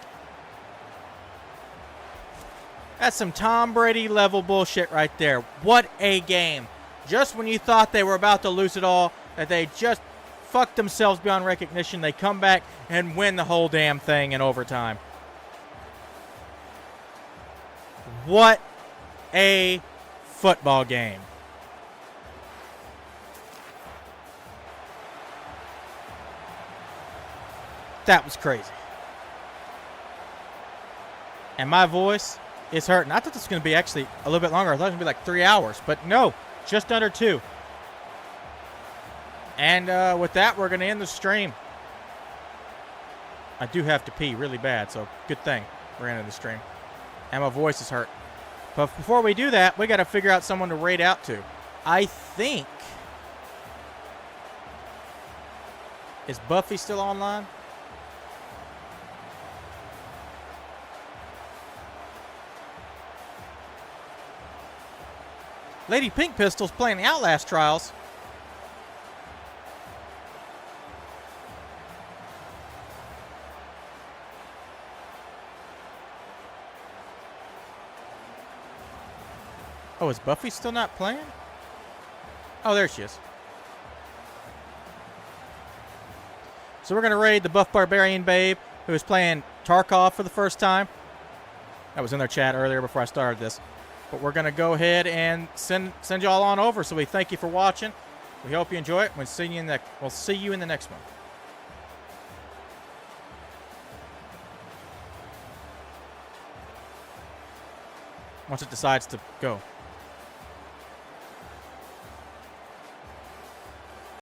That's some Tom Brady level bullshit right there. What a game. Just when you thought they were about to lose it all, that they just fucked themselves beyond recognition, they come back and win the whole damn thing in overtime. What a football game. That was crazy. And my voice is hurting. I thought this was going to be actually a little bit longer. I thought it was going to be like 3 hours. But no, just under 2. And with that, we're going to end the stream. I do have to pee really bad, so good thing we're ending the stream. And my voice is hurt. But before we do that, we got to figure out someone to raid out to. I think... Is Buffy still online? Lady Pink Pistol's playing the Outlast Trials. Oh, is Buffy still not playing? Oh, there she is. So we're going to raid the Buff Barbarian Babe, who is playing Tarkov for the first time. That was in their chat earlier before I started this. But we're going to go ahead and send y'all on over. So we thank you for watching. We hope you enjoy it. We'll see you in the next one. Once it decides to go.